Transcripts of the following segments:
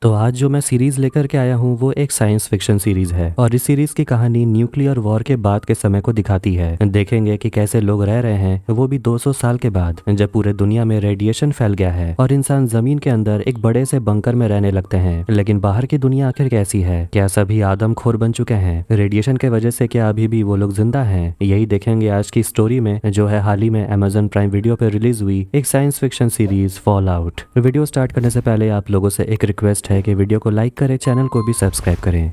तो आज जो मैं सीरीज लेकर के आया हूँ वो एक साइंस फिक्शन सीरीज है और इस सीरीज की कहानी न्यूक्लियर वॉर के बाद के समय को दिखाती है। देखेंगे कि कैसे लोग रह रहे हैं वो भी 200 साल के बाद, जब पूरे दुनिया में रेडिएशन फैल गया है और इंसान जमीन के अंदर एक बड़े से बंकर में रहने लगते हैं। लेकिन बाहर की दुनिया आखिर कैसी है? क्या सभी आदमखोर बन चुके हैं? रेडिएशन के वजह से क्या अभी भी वो लोग जिंदा हैं? यही देखेंगे आज की स्टोरी में, जो है हाल ही में Amazon प्राइम वीडियो पे रिलीज हुई एक science fiction series fall out. Video start करने से पहले आप लोगों से एक रिक्वेस्ट है कि वीडियो को लाइक करें, चैनल को भी सब्सक्राइब करें।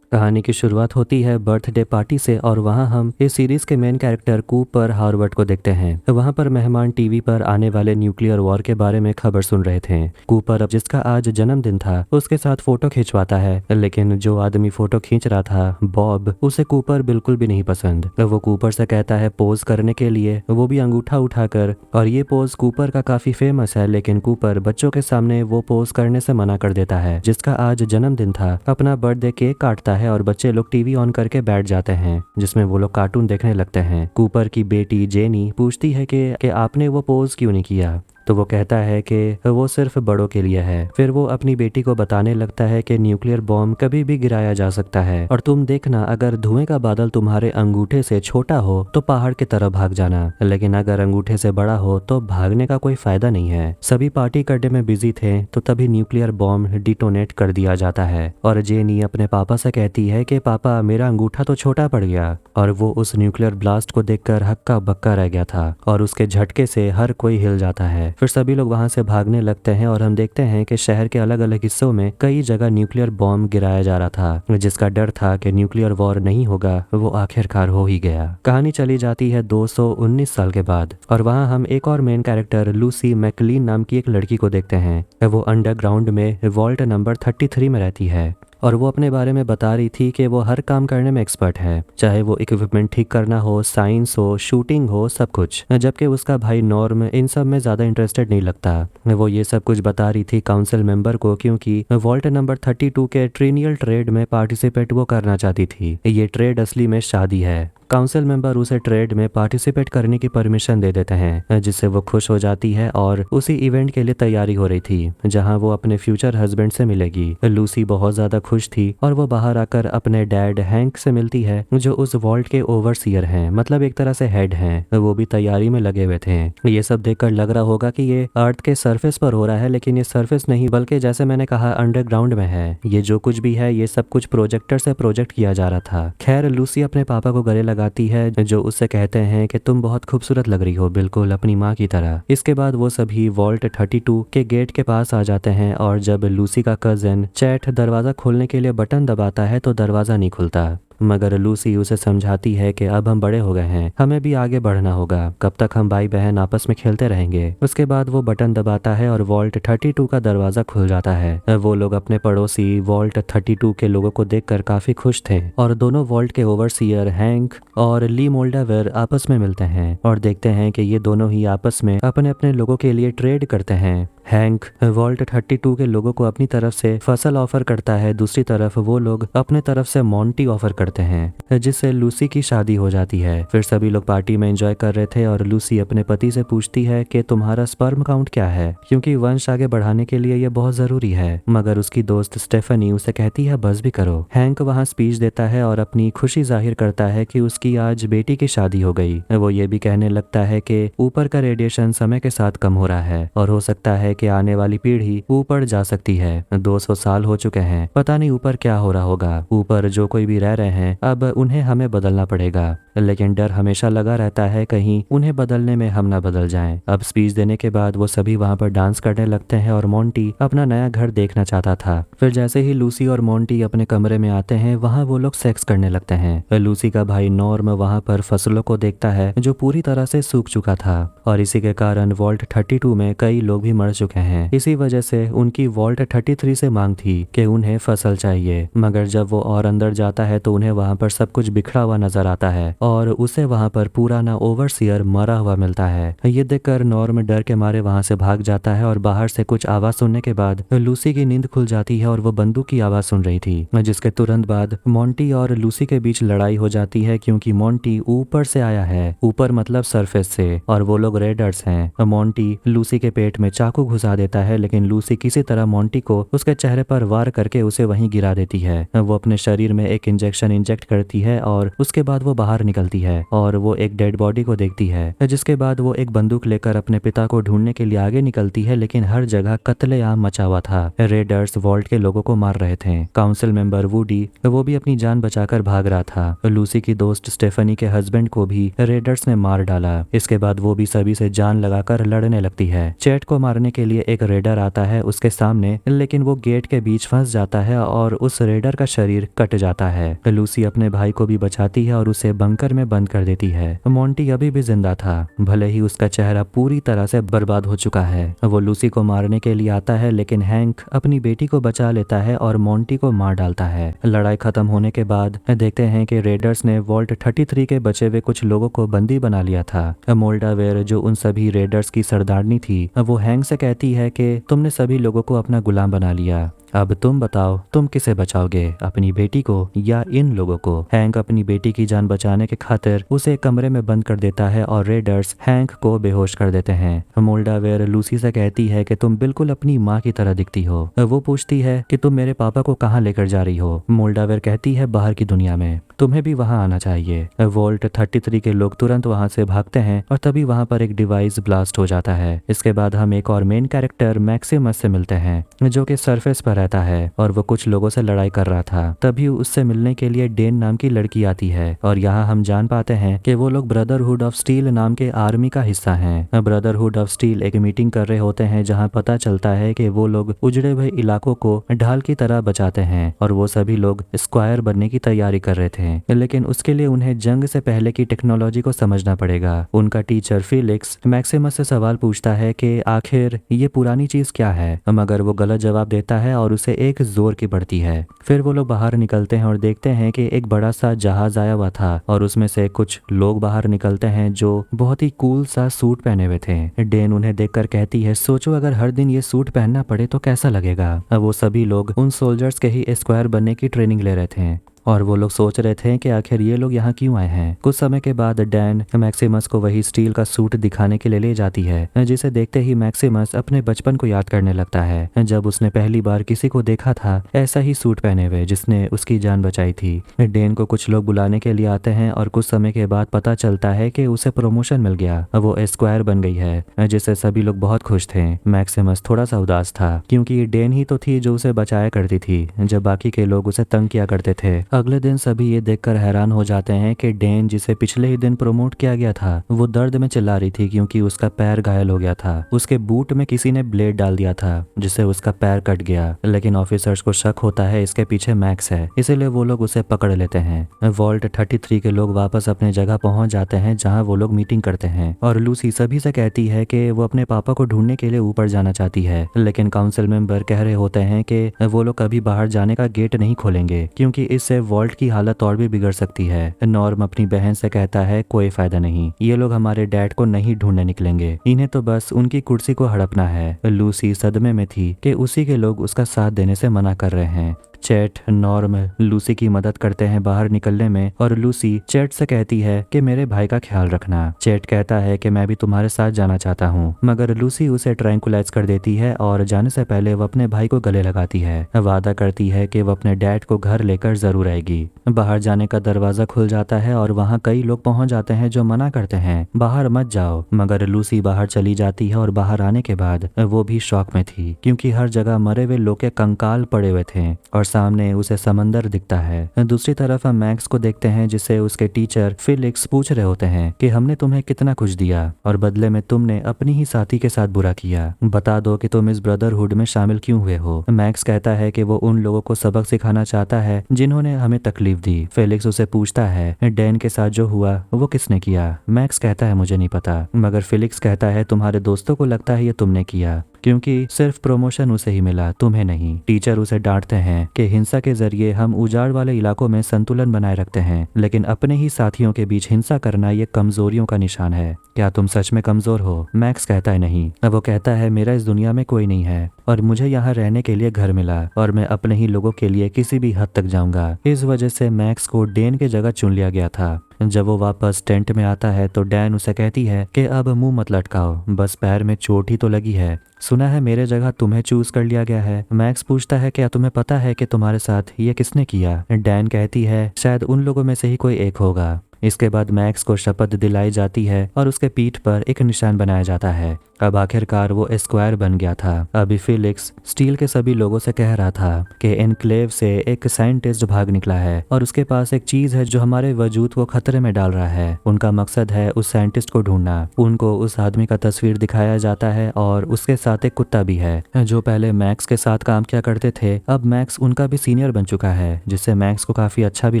कहानी की शुरुआत होती है बर्थडे पार्टी से और वहां हम इस सीरीज के मेन कैरेक्टर कूपर हार्वर्ड को देखते हैं। वहां पर मेहमान टीवी पर आने वाले न्यूक्लियर वॉर के बारे में खबर सुन रहे थे। कूपर, अब जिसका आज जन्मदिन था, उसके साथ फोटो खिंचवाता है, लेकिन जो आदमी फोटो खींच रहा था बॉब, उसे कूपर बिल्कुल भी नहीं पसंद। वो कूपर से कहता है पोज करने के लिए, वो भी अंगूठा उठाकर, और ये पोज कूपर का काफी फेमस है। लेकिन कूपर बच्चों के सामने वो पोज करने से मना कर देता है। जिसका आज जन्मदिन था अपना बर्थडे केक काटता है और बच्चे लोग टीवी ऑन करके बैठ जाते हैं, जिसमें वो लोग कार्टून देखने लगते हैं। कूपर की बेटी जेनी पूछती है कि आपने वो पोज क्यों नहीं किया, तो वो कहता है कि वो सिर्फ बड़ों के लिए है। फिर वो अपनी बेटी को बताने लगता है कि न्यूक्लियर बॉम्ब कभी भी गिराया जा सकता है और तुम देखना, अगर धुएं का बादल तुम्हारे अंगूठे से छोटा हो तो पहाड़ की तरफ भाग जाना, लेकिन अगर अंगूठे से बड़ा हो तो भागने का कोई फायदा नहीं है। सभी पार्टी करने में बिजी थे तो तभी न्यूक्लियर बॉम्ब डिटोनेट कर दिया जाता है और जेनी अपने पापा से कहती है कि पापा, मेरा अंगूठा तो छोटा पड़ गया। और वो उस न्यूक्लियर ब्लास्ट को देखकर हक्का बक्का रह गया था और उसके झटके से हर कोई हिल जाता है। फिर सभी लोग वहां से भागने लगते हैं और हम देखते हैं कि शहर के अलग अलग हिस्सों में कई जगह न्यूक्लियर बॉम्ब गिराया जा रहा था। जिसका डर था कि न्यूक्लियर वॉर नहीं होगा, वो आखिरकार हो ही गया। कहानी चली जाती है 219 साल के बाद और वहां हम एक और मेन कैरेक्टर लूसी मैकलीन नाम की एक लड़की को देखते हैं। वो अंडरग्राउंड में वॉल्ट नंबर 33 में रहती है और वो अपने बारे में बता रही थी कि वो हर काम करने में एक्सपर्ट है, चाहे वो इक्विपमेंट ठीक करना हो, साइंस हो, शूटिंग हो, सब कुछ। जबकि उसका भाई नॉर्म इन सब में ज्यादा इंटरेस्टेड नहीं लगता। वो ये सब कुछ बता रही थी काउंसिल मेंबर को, क्योंकि वॉल्ट नंबर 32 के ट्रिनियल ट्रेड में पार्टिसिपेट वो करना चाहती थी। ये ट्रेड असली में शादी है। काउंसिल मेंबर उसे ट्रेड में पार्टिसिपेट करने की परमिशन दे देते हैं, जिससे वो खुश हो जाती है और उसी इवेंट के लिए तैयारी हो रही थी जहां वो अपने फ्यूचर हस्बैंड से मिलेगी। लूसी बहुत ज्यादा खुश थी और वो बाहर आकर अपने डैड हैंक से मिलती है, जो उस वॉल्ट के ओवरसीयर हैं, मतलब एक तरह से हेड हैं। वो भी तैयारी में लगे हुए थे। ये सब देखकर लग रहा होगा कि ये अर्थ के सरफेस पर हो रहा है, लेकिन ये सरफेस नहीं, बल्कि जैसे मैंने कहा अंडरग्राउंड में है। ये जो कुछ भी है ये सब कुछ प्रोजेक्टर से प्रोजेक्ट किया जा रहा था। खैर, लूसी अपने पापा को गले लगाती है, जो उससे कहते हैं कि तुम बहुत खूबसूरत लग रही हो, बिल्कुल अपनी माँ की तरह। इसके बाद वो सभी वॉल्ट 32 के गेट के पास आ जाते हैं और जब लूसी का कजन चैट दरवाजा खोलने के लिए बटन दबाता है तो दरवाजा नहीं खुलता। मगर लूसी उसे समझाती है कि अब हम बड़े हो गए हैं, हमें भी आगे बढ़ना होगा, कब तक हम भाई बहन आपस में खेलते रहेंगे। उसके बाद वो बटन दबाता है और वॉल्ट 32 का दरवाजा खुल जाता है। वो लोग अपने पड़ोसी वॉल्ट 32 के लोगों को देखकर काफी खुश थे और दोनों वॉल्ट के ओवरसीयर हैंक और ली मोल्डावेर आपस में मिलते हैं और देखते हैं कि ये दोनों ही आपस में अपने अपने लोगों के लिए ट्रेड करते हैं। हैंक वॉल्ट 32 के लोगों को अपनी तरफ से फसल ऑफर करता है, दूसरी तरफ वो लोग अपने तरफ से मोंटी ऑफर करते हैं, जिससे लूसी की शादी हो जाती है। फिर सभी लोग पार्टी में एंजॉय कर रहे थे और लूसी अपने पति से पूछती है कि तुम्हारा स्पर्म काउंट क्या है, क्योंकि वंश आगे बढ़ाने के लिए ये बहुत जरूरी है। मगर उसकी दोस्त स्टेफनी उसे कहती है बस भी करो। हैंक वहाँ स्पीच देता है और अपनी खुशी जाहिर करता है कि उसकी आज बेटी की शादी हो गई। वो ये भी कहने लगता है कि ऊपर का रेडिएशन समय के साथ कम हो रहा है और हो सकता है कि आने वाली पीढ़ी ऊपर जा सकती है। 200 साल हो चुके हैं, पता नहीं ऊपर क्या हो रहा होगा। ऊपर जो कोई भी रह रहे हैं अब उन्हें हमें बदलना पड़ेगा, लेकिन डर हमेशा लगा रहता है कहीं उन्हें बदलने में हम ना बदल जाएं। अब स्पीच देने के बाद वो सभी वहाँ पर डांस करने लगते हैं और मोंटी अपना नया घर देखना चाहता था। फिर जैसे ही लूसी और मोंटी अपने कमरे में आते हैं, वहाँ वो लोग सेक्स करने लगते हैं। लूसी का भाई नॉर्म वहाँ पर फसलों को देखता है जो पूरी तरह से सूख चुका था और इसी के कारण वॉल्ट 32 में कई लोग भी मर चुके हैं। इसी वजह से उनकी वॉल्ट 33 से मांग थी कि उन्हें फसल चाहिए। मगर जब वो और अंदर जाता है तो उन्हें वहाँ पर सब कुछ बिखरा हुआ नजर आता है और उसे वहाँ पर पुराना ओवरसियर मरा हुआ मिलता है। ये देखकर नॉर्म डर के मारे वहाँ से भाग जाता है और बाहर से कुछ आवाज सुनने के बाद लूसी की नींद खुल जाती है और वो बंदूक की आवाज सुन रही थी, जिसके तुरंत बाद मोंटी और लूसी के बीच लड़ाई हो जाती है क्योंकि मोंटी ऊपर से आया है, ऊपर मतलब सरफेस से, और वो लोग रेडर्स हैं। मोंटी लूसी के पेट में चाकू घुसा देता है लेकिन लूसी किसी तरह मोंटी को उसके चेहरे पर वार करके उसे वहीं गिरा देती है। वो अपने शरीर में एक इंजेक्शन इंजेक्ट करती है और उसके बाद वो बाहर निकलती है और वो एक डेड बॉडी को देखती है, जिसके बाद वो एक बंदूक लेकर अपने पिता को ढूंढने के लिए आगे निकलती है लेकिन हर जगह कत्लेआम मचा हुआ था। रेडर्स वॉल्ट के लोगों को मार रहे थे। काउंसिल मेंबर वुडी वो भी अपनी जान बचाकर भाग रहा था। लूसी की दोस्त स्टेफनी के हस्बैंड को भी रेडर्स ने मार डाला। इसके बाद वो भी सभी से जान लगाकर लड़ने लगती है। चैट को मारने के लिए एक रेडर आता है उसके सामने, लेकिन वो गेट के बीच फंस जाता है और उस रेडर का शरीर कट जाता है। लूसी अपने भाई को भी बचाती है और उसे बंकर में बंद कर देती है। मोंटी अभी भी जिंदा था, भले ही उसका चेहरा पूरी तरह से बर्बाद हो चुका है। वो लूसी को मारने के लिए आता है लेकिन हैंक अपनी बेटी को बचा लेता है और मोंटी को मार डालता है। लड़ाई खत्म होने के बाद देखते हैं कि रेडर्स ने वॉल्ट 33 के बचे हुए कुछ लोगों को बंदी बना लिया था। मोल्डावेयर जो उन सभी रेडर्स की सरदारनी थी, वो हैंक से कहती है कि तुमने सभी लोगों को अपना गुलाम बना लिया, अब तुम बताओ तुम किसे बचाओगे, अपनी बेटी को या इन लोगों को। हैंक अपनी बेटी की जान बचाने के खातिर उसे कमरे में बंद कर देता है और रेडर्स हैंक को बेहोश कर देते हैं। मोल्डावेयर लूसी से कहती है कि तुम बिल्कुल अपनी माँ की तरह दिखती हो। वो पूछती है कि तुम मेरे पापा को कहाँ लेकर जा रही हो। मोल्डावेयर कहती है बाहर की दुनिया में, तुम्हें भी वहाँ आना चाहिए। वोल्ट 33 के लोग तुरंत वहाँ से भागते हैं और तभी वहाँ पर एक डिवाइस ब्लास्ट हो जाता है। इसके बाद हम एक और मेन कैरेक्टर मैक्सिमस से मिलते हैं जो कि सरफेस पर रहता है और वो कुछ लोगों से लड़ाई कर रहा था। तभी उससे मिलने के लिए डेन नाम की लड़की आती है और यहाँ हम जान पाते हैं कि वो लोग ब्रदरहुड ऑफ स्टील नाम के आर्मी का हिस्सा हैं। ब्रदरहुड ऑफ स्टील एक मीटिंग कर रहे होते हैं जहाँ पता चलता है कि वो लोग उजड़े हुए इलाकों को ढाल की तरह बचाते हैं और वो सभी लोग स्क्वायर बनने की तैयारी कर रहे थे, लेकिन उसके लिए उन्हें जंग से पहले की टेक्नोलॉजी को समझना पड़ेगा। उनका टीचर फिलिक्स मैक्सिमस से सवाल पूछता है कि आखिर ये पुरानी चीज क्या है, मगर वो गलत जवाब देता है और उसे एक जोर की पड़ती है। फिर वो लोग बाहर निकलते हैं और देखते हैं कि एक बड़ा सा जहाज आया हुआ था और उसमें से कुछ लोग बाहर निकलते हैं जो बहुत ही कूल सा सूट पहने हुए थे। डेन उन्हें देखकर कहती है सोचो अगर हर दिन ये सूट पहनना पड़े तो कैसा लगेगा। अब वो सभी लोग उन सोल्जर्स के ही स्क्वायर बनने की ट्रेनिंग ले रहे थे और वो लोग सोच रहे थे कि आखिर ये लोग यहाँ क्यों आए हैं। कुछ समय के बाद डैन मैक्सिमस को वही स्टील का सूट दिखाने के लिए ले जाती है, जिसे देखते ही मैक्सिमस अपने बचपन को याद करने लगता है जब उसने पहली बार किसी को देखा था ऐसा ही सूट पहने हुए जिसने उसकी जान बचाई थी। डेन को कुछ लोग बुलाने के लिए आते हैं और कुछ समय के बाद पता चलता है कि उसे प्रमोशन मिल गया, वो स्क्वायर बन गई है, जिससे सभी लोग बहुत खुश थे। मैक्सिमस थोड़ा सा उदास था क्योंकि डेन ही तो थी जो उसे बचाया करती थी जब बाकी के लोग उसे तंग किया करते थे। अगले दिन सभी ये देखकर हैरान हो जाते हैं कि डेन जिसे पिछले ही दिन प्रमोट किया गया था वो दर्द में चिल्ला रही थी क्योंकि उसका पैर घायल हो गया था। उसके बूट में किसी ने ब्लेड डाल दिया था जिससे उसका पैर कट गया, लेकिन ऑफिसर्स को शक होता है इसके पीछे मैक्स है, इसीलिए वो लोग उसे पकड़ लेते हैं। वॉल्ट 33 के लोग वापस अपने जगह पहुंच जाते हैं जहाँ वो लोग मीटिंग करते हैं और लूसी सभी से कहती है कि वो अपने पापा को ढूंढने के लिए ऊपर जाना चाहती है, लेकिन काउंसिल मेंबर कह रहे होते हैं कि वो लोग कभी बाहर जाने का गेट नहीं खोलेंगे क्योंकि इससे वॉल्ट की हालत और भी बिगड़ सकती है। नॉर्म अपनी बहन से कहता है कोई फायदा नहीं, ये लोग हमारे डैड को नहीं ढूंढने निकलेंगे, इन्हें तो बस उनकी कुर्सी को हड़पना है। लूसी सदमे में थी कि उसी के लोग उसका साथ देने से मना कर रहे हैं। चैट नॉर्म लूसी की मदद करते हैं बाहर निकलने में और लूसी चैट से कहती है कि मेरे भाई का ख्याल रखना। चैट कहता है कि मैं भी तुम्हारे साथ जाना चाहता हूँ, मगर लूसी उसे ट्रैंकुलाइज कर देती है और जाने से पहले वो अपने भाई को गले लगाती है। वादा करती है कि वो अपने डैड को घर लेकर जरूर आएगी। बाहर जाने का दरवाजा खुल जाता है और वहाँ कई लोग पहुंच जाते हैं जो मना करते हैं बाहर मत जाओ, मगर लूसी बाहर चली जाती है और बाहर आने के बाद वो भी शॉक में थी क्योंकि हर जगह मरे हुए लोग के कंकाल पड़े हुए थे और सामने उसे समंदर दिखता है। दूसरी तरफ हम मैक्स को देखते हैं जिसे उसके टीचर फिलिक्स पूछ रहे होते हैं कि हमने तुम्हें कितना कुछ दिया और बदले में तुमने अपनी ही साथी के साथ बुरा किया, बता दो कि तुम इस ब्रदरहुड में शामिल क्यों हुए हो। मैक्स कहता है कि वो उन लोगों को सबक सिखाना चाहता है जिन्होंने हमें तकलीफ दी। फिलिक्स उसे पूछता है डैन के साथ जो हुआ वो किसने किया। मैक्स कहता है मुझे नहीं पता, मगर फिलिक्स कहता है तुम्हारे दोस्तों को लगता है ये तुमने किया। क्योंकि सिर्फ प्रमोशन उसे ही मिला, तुम्हें नहीं। टीचर उसे डांटते हैं कि हिंसा के जरिए हम उजाड़ वाले इलाकों में संतुलन बनाए रखते हैं, लेकिन अपने ही साथियों के बीच हिंसा करना ये कमजोरियों का निशान है। क्या तुम सच में कमजोर हो? मैक्स कहता है नहीं। अब वो कहता है मेरा इस दुनिया में कोई नहीं है और मुझे यहाँ रहने के लिए घर मिला और मैं अपने ही लोगों के लिए किसी भी हद तक जाऊंगा। इस वजह से मैक्स को डेन की जगह चुन लिया गया था। जब वो वापस टेंट में आता है तो डैन उसे कहती है कि अब मुंह मत लटकाओ, बस पैर में चोट ही तो लगी है। सुना है मेरे जगह तुम्हें चूज कर लिया गया है। मैक्स पूछता है क्या तुम्हें पता है कि तुम्हारे साथ ये किसने किया? डैन कहती है शायद उन लोगों में से ही कोई एक होगा। इसके बाद मैक्स को शपथ दिलाई जाती है और उसके पीठ पर एक निशान बनाया जाता है। अब आखिरकार वो एस्क्वायर बन गया था। अभी फिलिक्स स्टील के सभी लोगों से कह रहा था कि एनक्लेव से एक साइंटिस्ट भाग निकला है और उसके पास एक चीज है जो हमारे वजूद को खतरे में डाल रहा है। उनका मकसद है उस साइंटिस्ट को ढूंढना। उनको उस आदमी का तस्वीर दिखाया जाता है और उसके साथ एक कुत्ता भी है जो पहले मैक्स के साथ काम किया करते थे। अब मैक्स उनका भी सीनियर बन चुका है, जिससे मैक्स को काफी अच्छा भी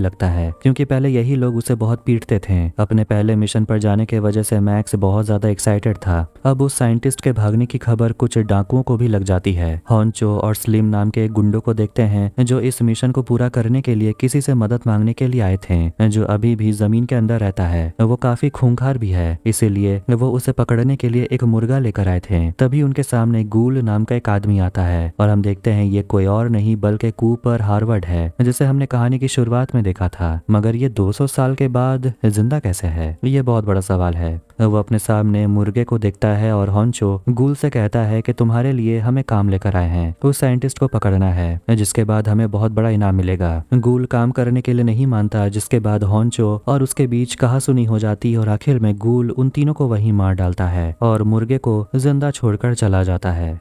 लगता है, क्योंकि पहले यही लोग उसे बहुत पीटते थे। अपने पहले मिशन पर जाने के वजह से मैक्स बहुत ज्यादा एक्साइटेड था। अब उस साइंटिस्ट के भागने की खबर कुछ डाकुओं को भी लग जाती है। हॉन्चो और स्लिम नाम के एक गुंडों को देखते हैं जो इस मिशन को पूरा करने के लिए किसी से मदद मांगने के लिए आए थे, जो अभी भी जमीन के अंदर रहता है। वो काफी खूंखार भी है, इसीलिए वो उसे पकड़ने के लिए एक मुर्गा लेकर आए थे। तभी उनके सामने गूल नाम का एक आदमी आता है और हम देखते हैं ये कोई और नहीं बल्कि कूपर हार्वर्ड है, जिसे हमने कहानी की शुरुआत में देखा था। मगर ये 200 साल के बाद जिंदा कैसे है, ये बहुत बड़ा सवाल है। वो अपने सामने मुर्गे को देखता है और हॉन्चो गूल से कहता है कि तुम्हारे लिए हमें काम लेकर आए हैं, उस साइंटिस्ट को पकड़ना है, जिसके बाद हमें बहुत बड़ा इनाम मिलेगा। गूल काम करने के लिए नहीं मानता, जिसके बाद हॉन्चो और उसके बीच कहासुनी हो जाती है और आखिर में गूल उन तीनों को वहीं मार डालता है और मुर्गे को जिंदा छोड़कर चला जाता है।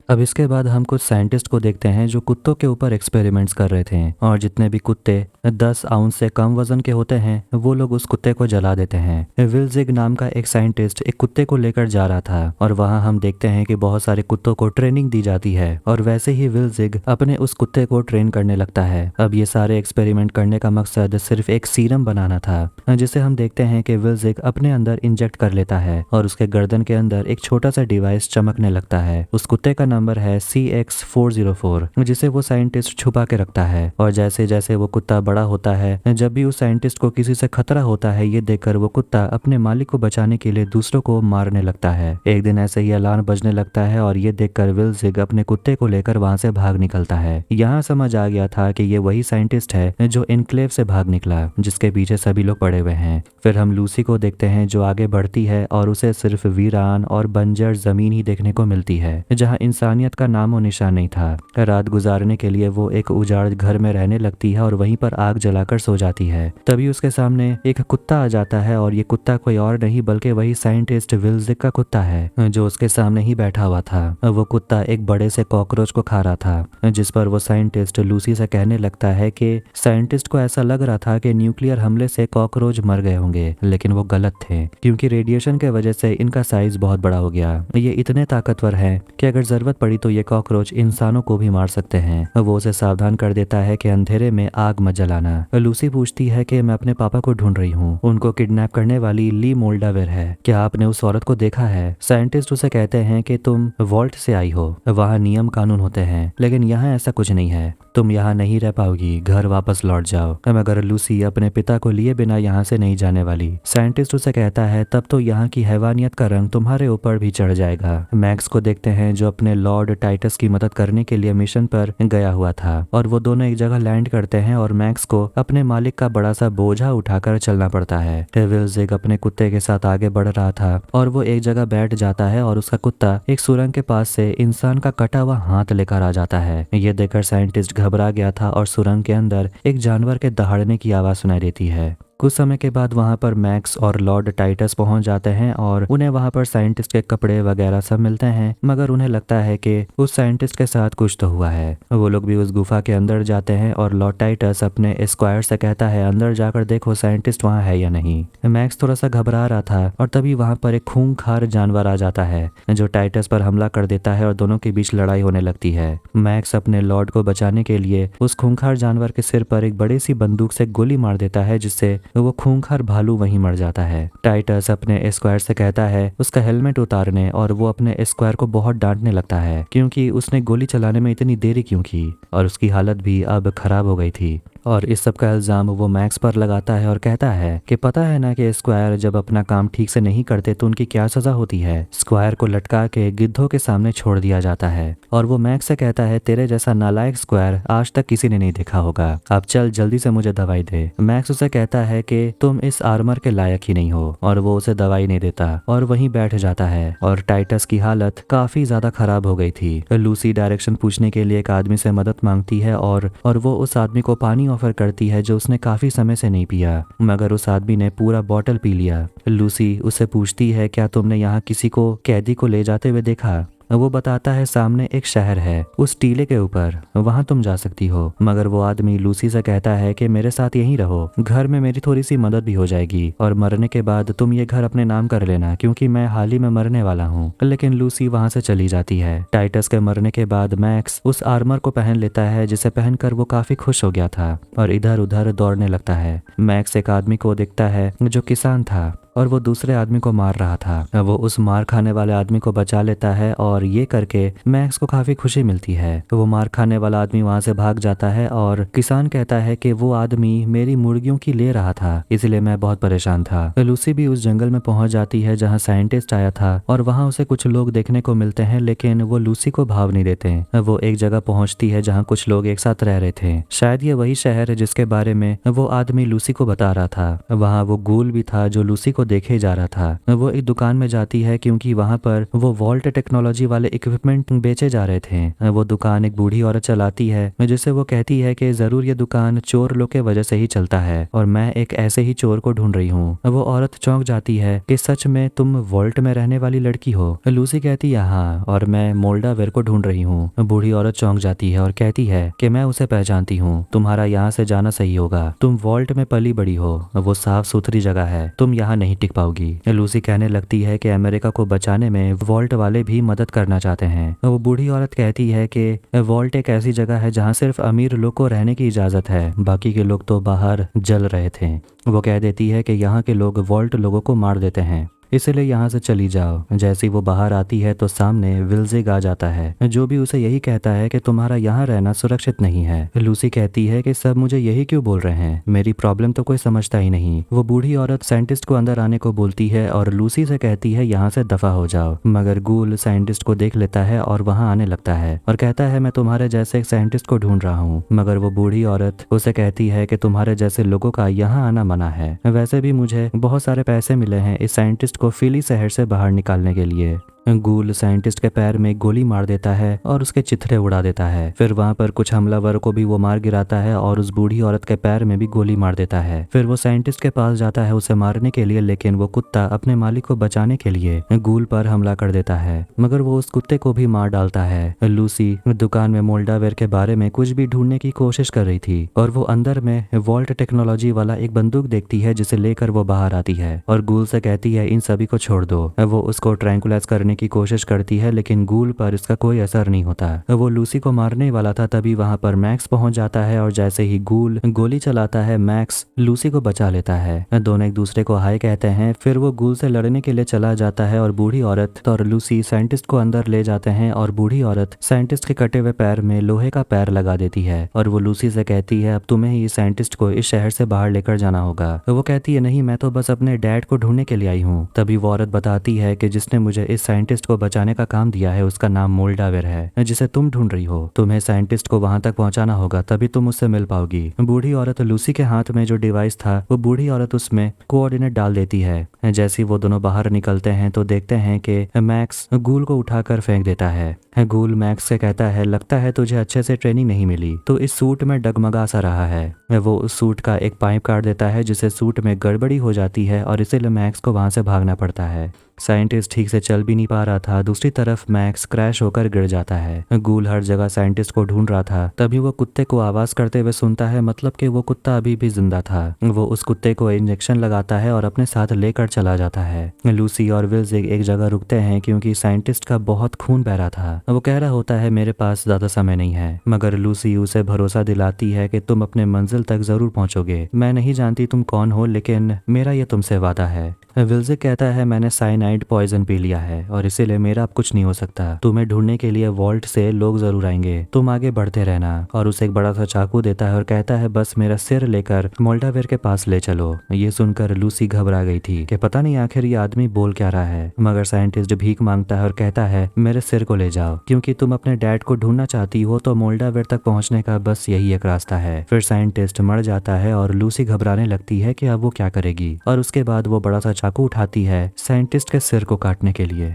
अब इसके बाद हम कुछ साइंटिस्ट को देखते हैं जो कुत्तों के ऊपर एक्सपेरिमेंट्स कर रहे थे और जितने भी कुत्ते 10 आउंस से कम वजन के होते हैं वो लोग उस कुत्ते को जला देते हैं। विल्जिग नाम का एक साइंटिस्ट एक कुत्ते को लेकर जा रहा था और वहां हम देखते हैं कि बहुत सारे कुत्तों को ट्रेनिंग दी जाती है और वैसे ही विल्जिग अपने उस कुत्ते को ट्रेन करने लगता है। अब ये सारे एक्सपेरिमेंट करने का मकसद सिर्फ एक सीरम बनाना था, जिसे हम देखते हैं कि विल्जिग अपने अंदर इंजेक्ट कर लेता है और उसके गर्दन के अंदर एक छोटा सा डिवाइस चमकने लगता है। उस कुत्ते का नंबर है CX404, जिसे वो साइंटिस्ट छुपा के रखता है। और जैसे जैसे वो कुत्ता बड़ा होता है, जब भी उस साइंटिस्ट को किसी से खतरा होता है, ये देखकर वो कुत्ता अपने मालिक को बचाने के लिए दूसरों को मारने लगता है। एक दिन ऐसे ही अलार्म बजने लगता है और ये देखकर विल्जिग अपने कुत्ते को लेकर वहां से भाग निकलता है। यहाँ समझ आ गया था कि ये वही साइंटिस्ट है जो एनक्लेव से भाग निकला, जिसके पीछे सभी लोग पड़े हुए हैं। फिर हम लूसी को देखते हैं जो आगे बढ़ती है और उसे सिर्फ वीरान और बंजर जमीन ही देखने को मिलती है, जहाँ इंसानियत का नामो निशान नहीं था। रात गुजारने के लिए वो एक उजाड़ घर में रहने लगती है और वहीं पर आग जलाकर सो जाती है। तभी उसके सामने एक कुत्ता आ जाता है और ये कुत्ता कोई और नहीं बल्कि वही साइंटिस्ट विल्जिग का कुत्ता है जो उसके सामने ही बैठा हुआ था। वो कुत्ता एक बड़े से कॉकरोच को खा रहा था, जिस पर वो साइंटिस्ट लूसी से कहने लगता है कि साइंटिस्ट को ऐसा लग रहा था कि न्यूक्लियर हमले से कॉकरोच मर गए होंगे, लेकिन वो गलत थे क्योंकि रेडिएशन के वजह से इनका साइज बहुत बड़ा हो गया। ये इतने ताकतवर है कि अगर जरूरत पड़ी तो ये कॉकरोच इंसानों को भी मार सकते हैं। वो उसे सावधान कर देता है कि अंधेरे में आग मत जलाना। लूसी पूछती है कि मैं अपने पापा को ढूंढ रही हूँ, उनको किडनैप करने वाली ली मोल्डावेर है, क्या आपने उस औरत को देखा है? साइंटिस्ट उसे कहते हैं कि तुम वॉल्ट से आई हो, वहाँ नियम कानून होते हैं, लेकिन यहाँ ऐसा कुछ नहीं है, तुम यहाँ नहीं रह पाओगी, घर वापस लौट जाओ। मगर लूसी अपने पिता को लिए बिना यहाँ से नहीं जाने वाली। साइंटिस्ट उसे कहता है तब तो यहाँ की हैवानियत का रंग तुम्हारे ऊपर भी चढ़ जाएगा। मैक्स को देखते हैं जो अपने लॉर्ड टाइटस की मदद करने के लिए मिशन पर गया हुआ था और वो दोनों एक जगह लैंड करते हैं और मैक्स को अपने मालिक का बड़ा सा बोझा उठाकर चलना पड़ता है। विल्जिग अपने कुत्ते के साथ आगे बढ़ रहा था और वो एक जगह बैठ जाता है और उसका कुत्ता एक सुरंग के पास से इंसान का कटा हुआ हाथ लेकर आ जाता है। ये देखकर साइंटिस्ट घबरा गया था और सुरंग के अंदर एक जानवर के दहाड़ने की आवाज सुनाई देती है। कुछ समय के बाद वहां पर मैक्स और लॉर्ड टाइटस पहुंच जाते हैं और उन्हें वहां पर साइंटिस्ट के कपड़े वगैरह सब मिलते हैं, मगर उन्हें लगता है कि उस साइंटिस्ट के साथ कुछ तो हुआ है। वो लोग भी उस गुफा के अंदर जाते हैं और लॉर्ड टाइटस अपने स्क्वायर से कहता है अंदर जाकर देखो साइंटिस्ट वहाँ है या नहीं। मैक्स थोड़ा सा घबरा रहा था और तभी वहां पर एक खूंखार जानवर आ जाता है जो टाइटस पर हमला कर देता है और दोनों के बीच लड़ाई होने लगती है। मैक्स अपने लॉर्ड को बचाने के लिए उस खूंखार जानवर के सिर पर एक बड़ी सी बंदूक से गोली मार देता है, जिससे वो खूंखार भालू वहीं मर जाता है। टाइटस अपने स्क्वायर से कहता है उसका हेलमेट उतारने और वो अपने स्क्वायर को बहुत डांटने लगता है क्योंकि उसने गोली चलाने में इतनी देरी क्यों की और उसकी हालत भी अब खराब हो गई थी। और इस सब का इल्जाम वो मैक्स पर लगाता है और कहता है कि पता है ना कि स्क्वायर जब अपना काम ठीक से नहीं करते तो उनकी क्या सजा होती है। स्क्वायर को लटका के गिद्धों के सामने छोड़ दिया जाता है और वो मैक्स से कहता है तेरे जैसा नालायक स्क्वायर आज तक किसी ने नहीं देखा होगा, अब चल जल्दी से मुझे दवाई दे। मैक्स उसे कहता है कि तुम इस आर्मर के लायक ही नहीं हो और वो उसे दवाई नहीं देता और वहीं बैठ जाता है। और टाइटस की हालत काफी ज्यादा खराब हो गई थी। लूसी डायरेक्शन पूछने के लिए एक आदमी से मदद मांगती है और वो उस आदमी को पानी ऑफर करती है जो उसने काफी समय से नहीं पिया, मगर उस आदमी ने पूरा बॉटल पी लिया। लूसी उससे पूछती है क्या तुमने यहाँ किसी को कैदी को ले जाते हुए देखा। वो बताता है सामने एक शहर है उस टीले के ऊपर, वहां तुम जा सकती हो। मगर वो आदमी लूसी से कहता है कि मेरे साथ यहीं रहो, घर में मेरी थोड़ी सी मदद भी हो जाएगी और मरने के बाद तुम ये घर अपने नाम कर लेना क्योंकि मैं हाल ही में मरने वाला हूँ। लेकिन लूसी वहां से चली जाती है। टाइटस के मरने के बाद मैक्स उस आर्मर को पहन लेता है जिसे पहनकर वो काफी खुश हो गया था और इधर उधर दौड़ने लगता है। मैक्स एक आदमी को देखता है जो किसान था और वो दूसरे आदमी को मार रहा था। वो उस मार खाने वाले आदमी को बचा लेता है और ये करके मैक्स को काफी खुशी मिलती है। वो मार खाने वाला आदमी वहां से भाग जाता है और किसान कहता है कि वो आदमी मेरी मुर्गियों की ले रहा था, इसलिए मैं बहुत परेशान था। लूसी भी उस जंगल में पहुंच जाती है जहाँ साइंटिस्ट आया था और वहाँ उसे कुछ लोग देखने को मिलते हैं, लेकिन वो लूसी को भाव नहीं देते। वो एक जगह पहुंचती है जहाँ कुछ लोग एक साथ रह रहे थे। शायद ये वही शहर है जिसके बारे में वो आदमी लूसी को बता रहा था। वहाँ वो गूल भी था जो लूसी को देखे जा रहा था। वो एक दुकान में जाती है क्योंकि वहां पर वो वॉल्ट टेक्नोलॉजी वाले इक्विपमेंट बेचे जा रहे थे। वो दुकान एक बूढ़ी औरत चलाती है जिसे वो कहती है कि जरूर ये दुकान चोर लोग के वजह से ही चलता है और मैं एक ऐसे ही चोर को ढूंढ रही हूँ। वो औरत चौंक जाती है कि सच में तुम वॉल्ट में रहने वाली लड़की हो। लूसी कहती है हाँ, और मैं मोल्डावेर को ढूंढ रही हूँ। बूढ़ी औरत चौंक जाती है और कहती है कि मैं उसे पहचानती हूँ, तुम्हारा यहाँ से जाना सही होगा, तुम वॉल्ट में पली बड़ी हो, वो साफ सुथरी जगह है, तुम यहाँ नहीं टिक पाओगी। लूसी कहने लगती है कि अमेरिका को बचाने में वॉल्ट वाले भी मदद करना चाहते हैं। वो बूढ़ी औरत कहती है कि वॉल्ट एक ऐसी जगह है जहाँ सिर्फ अमीर लोग को रहने की इजाजत है, बाकी के लोग तो बाहर जल रहे थे। वो कह देती है कि यहाँ के लोग वॉल्ट लोगों को मार देते हैं, इसलिए यहाँ से चली जाओ। जैसे वो बाहर आती है तो सामने विल्जिग आ जाता है जो भी उसे यही कहता है कि तुम्हारा यहाँ रहना सुरक्षित नहीं है। लूसी कहती है कि सब मुझे यही क्यों बोल रहे हैं, मेरी प्रॉब्लम तो कोई समझता ही नहीं। वो बूढ़ी औरत साइंटिस्ट को अंदर आने को बोलती है और लूसी से कहती है यहाँ से दफा हो जाओ, मगर गूल साइंटिस्ट को देख लेता है और वहाँ आने लगता है और कहता है मैं तुम्हारे जैसे एक साइंटिस्ट को ढूंढ रहा हूँ। मगर वो बूढ़ी औरत उसे कहती है कि तुम्हारे जैसे लोगों का यहाँ आना मना है, वैसे भी मुझे बहुत सारे पैसे मिले हैं इस साइंटिस्ट को फिली शहर से बाहर निकालने के लिए। गूल साइंटिस्ट के पैर में गोली मार देता है और उसके चिथड़े उड़ा देता है। फिर वहां पर कुछ हमलावर को भी वो मार गिराता है और उस बूढ़ी औरत के पैर में भी गोली मार देता है। फिर वो साइंटिस्ट के पास जाता है उसे मारने के लिए, लेकिन वो कुत्ता अपने मालिक को बचाने के लिए गूल पर हमला कर देता है, मगर वो उस कुत्ते को भी मार डालता है। लूसी दुकान में मोल्डावेर के बारे में कुछ भी ढूंढने की कोशिश कर रही थी और वो अंदर में वॉल्ट टेक्नोलॉजी वाला एक बंदूक देखती है जिसे लेकर वो बाहर आती है और गूल से कहती है इन सभी को छोड़ दो। वो उसको ट्रैंकुलाइज करने की कोशिश करती है, लेकिन गूल पर इसका कोई असर नहीं होता। वो लूसी को मारने वाला था, तभी वहां पर मैक्स पहुंच जाता है और जैसे ही गूल गोली चलाता है मैक्स लूसी को बचा लेता है। दोनों एक दूसरे को हाय कहते हैं। फिर वो गूल से लड़ने के लिए चला जाता है और बूढ़ी औरत और लूसी साइंटिस्ट को अंदर ले जाते हैं और बूढ़ी औरत साइंटिस्ट के कटे हुए पैर में लोहे का पैर लगा देती है और वो लूसी से कहती है अब तुम्हें ही साइंटिस्ट को इस शहर से बाहर लेकर जाना होगा। वो कहती है नहीं, मैं तो बस अपने डैड को ढूंढने के लिए आई हूँ। तभी वो औरत बताती है कि जिसने मुझे इस साइंटिस्ट को बचाने का काम दिया है उसका नाम मोल्डावेर है जिसे तुम ढूंढ रही हो। तुम्हें साइंटिस्ट को वहां तक पहुंचाना होगा, तभी तुम उससे मिल पाओगी। बूढ़ी औरत लूसी के हाथ में जो डिवाइस था वो बूढ़ी औरत उसमें कोऑर्डिनेट डाल देती है। जैसे ही वो दोनों बाहर निकलते हैं तो देखते हैं कि मैक्स गूल को उठाकर फेंक देता है। गूल मैक्स से कहता है लगता है तुझे अच्छे से ट्रेनिंग नहीं मिली, तो इस सूट में डगमगा सा रहा है। वो उस सूट का एक पाइप काट देता है जिससे सूट में गड़बड़ी हो जाती है और इसीलिए मैक्स को वहां से भागना पड़ता है। साइंटिस्ट ठीक से चल भी नहीं पा रहा था। दूसरी तरफ मैक्स क्रैश होकर गिर जाता है। गूल हर जगह साइंटिस्ट को ढूंढ रहा था। तभी वो कुत्ते को आवाज करते हुए सुनता है, मतलब कि वो कुत्ता अभी भी जिंदा था। वो उस कुत्ते को इंजेक्शन लगाता है और अपने साथ लेकर चला जाता है। लूसी और विल्स एक जगह रुकते हैं क्योंकि साइंटिस्ट का बहुत खून बह रहा था। वो कह रहा होता है मेरे पास ज्यादा समय नहीं है, मगर लूसी उसे भरोसा दिलाती है कि तुम अपने मंजिल तक जरूर पहुंचोगे। मैं नहीं जानती तुम कौन हो, लेकिन मेरा ये तुमसे वादा है। विल्जिक कहता है मैंने साइनाइड पॉइजन पी लिया है और इसीलिए मेरा अब कुछ नहीं हो सकता। तुम्हें ढूंढने के लिए वॉल्ट से लोग जरूर आएंगे, तुम आगे बढ़ते रहना। और उसे एक बड़ा सा चाकू देता है और कहता है बस मेरा सिर लेकर मोल्डावेर के पास ले चलो। ये सुनकर लूसी घबरा गई थी कि पता नहीं आखिर ये आदमी बोल क्या रहा है, मगर साइंटिस्ट भीख मांगता है और कहता है मेरे सिर को ले जाओ, क्योंकि तुम अपने डैड को ढूंढना चाहती हो तो मोल्डावेर तक पहुंचने का बस यही एक रास्ता है। फिर साइंटिस्ट मर जाता है और लूसी घबराने लगती है कि अब वो क्या करेगी। और उसके बाद वो बड़ा सा चाकू उठाती है साइंटिस्ट के सिर को काटने के लिए।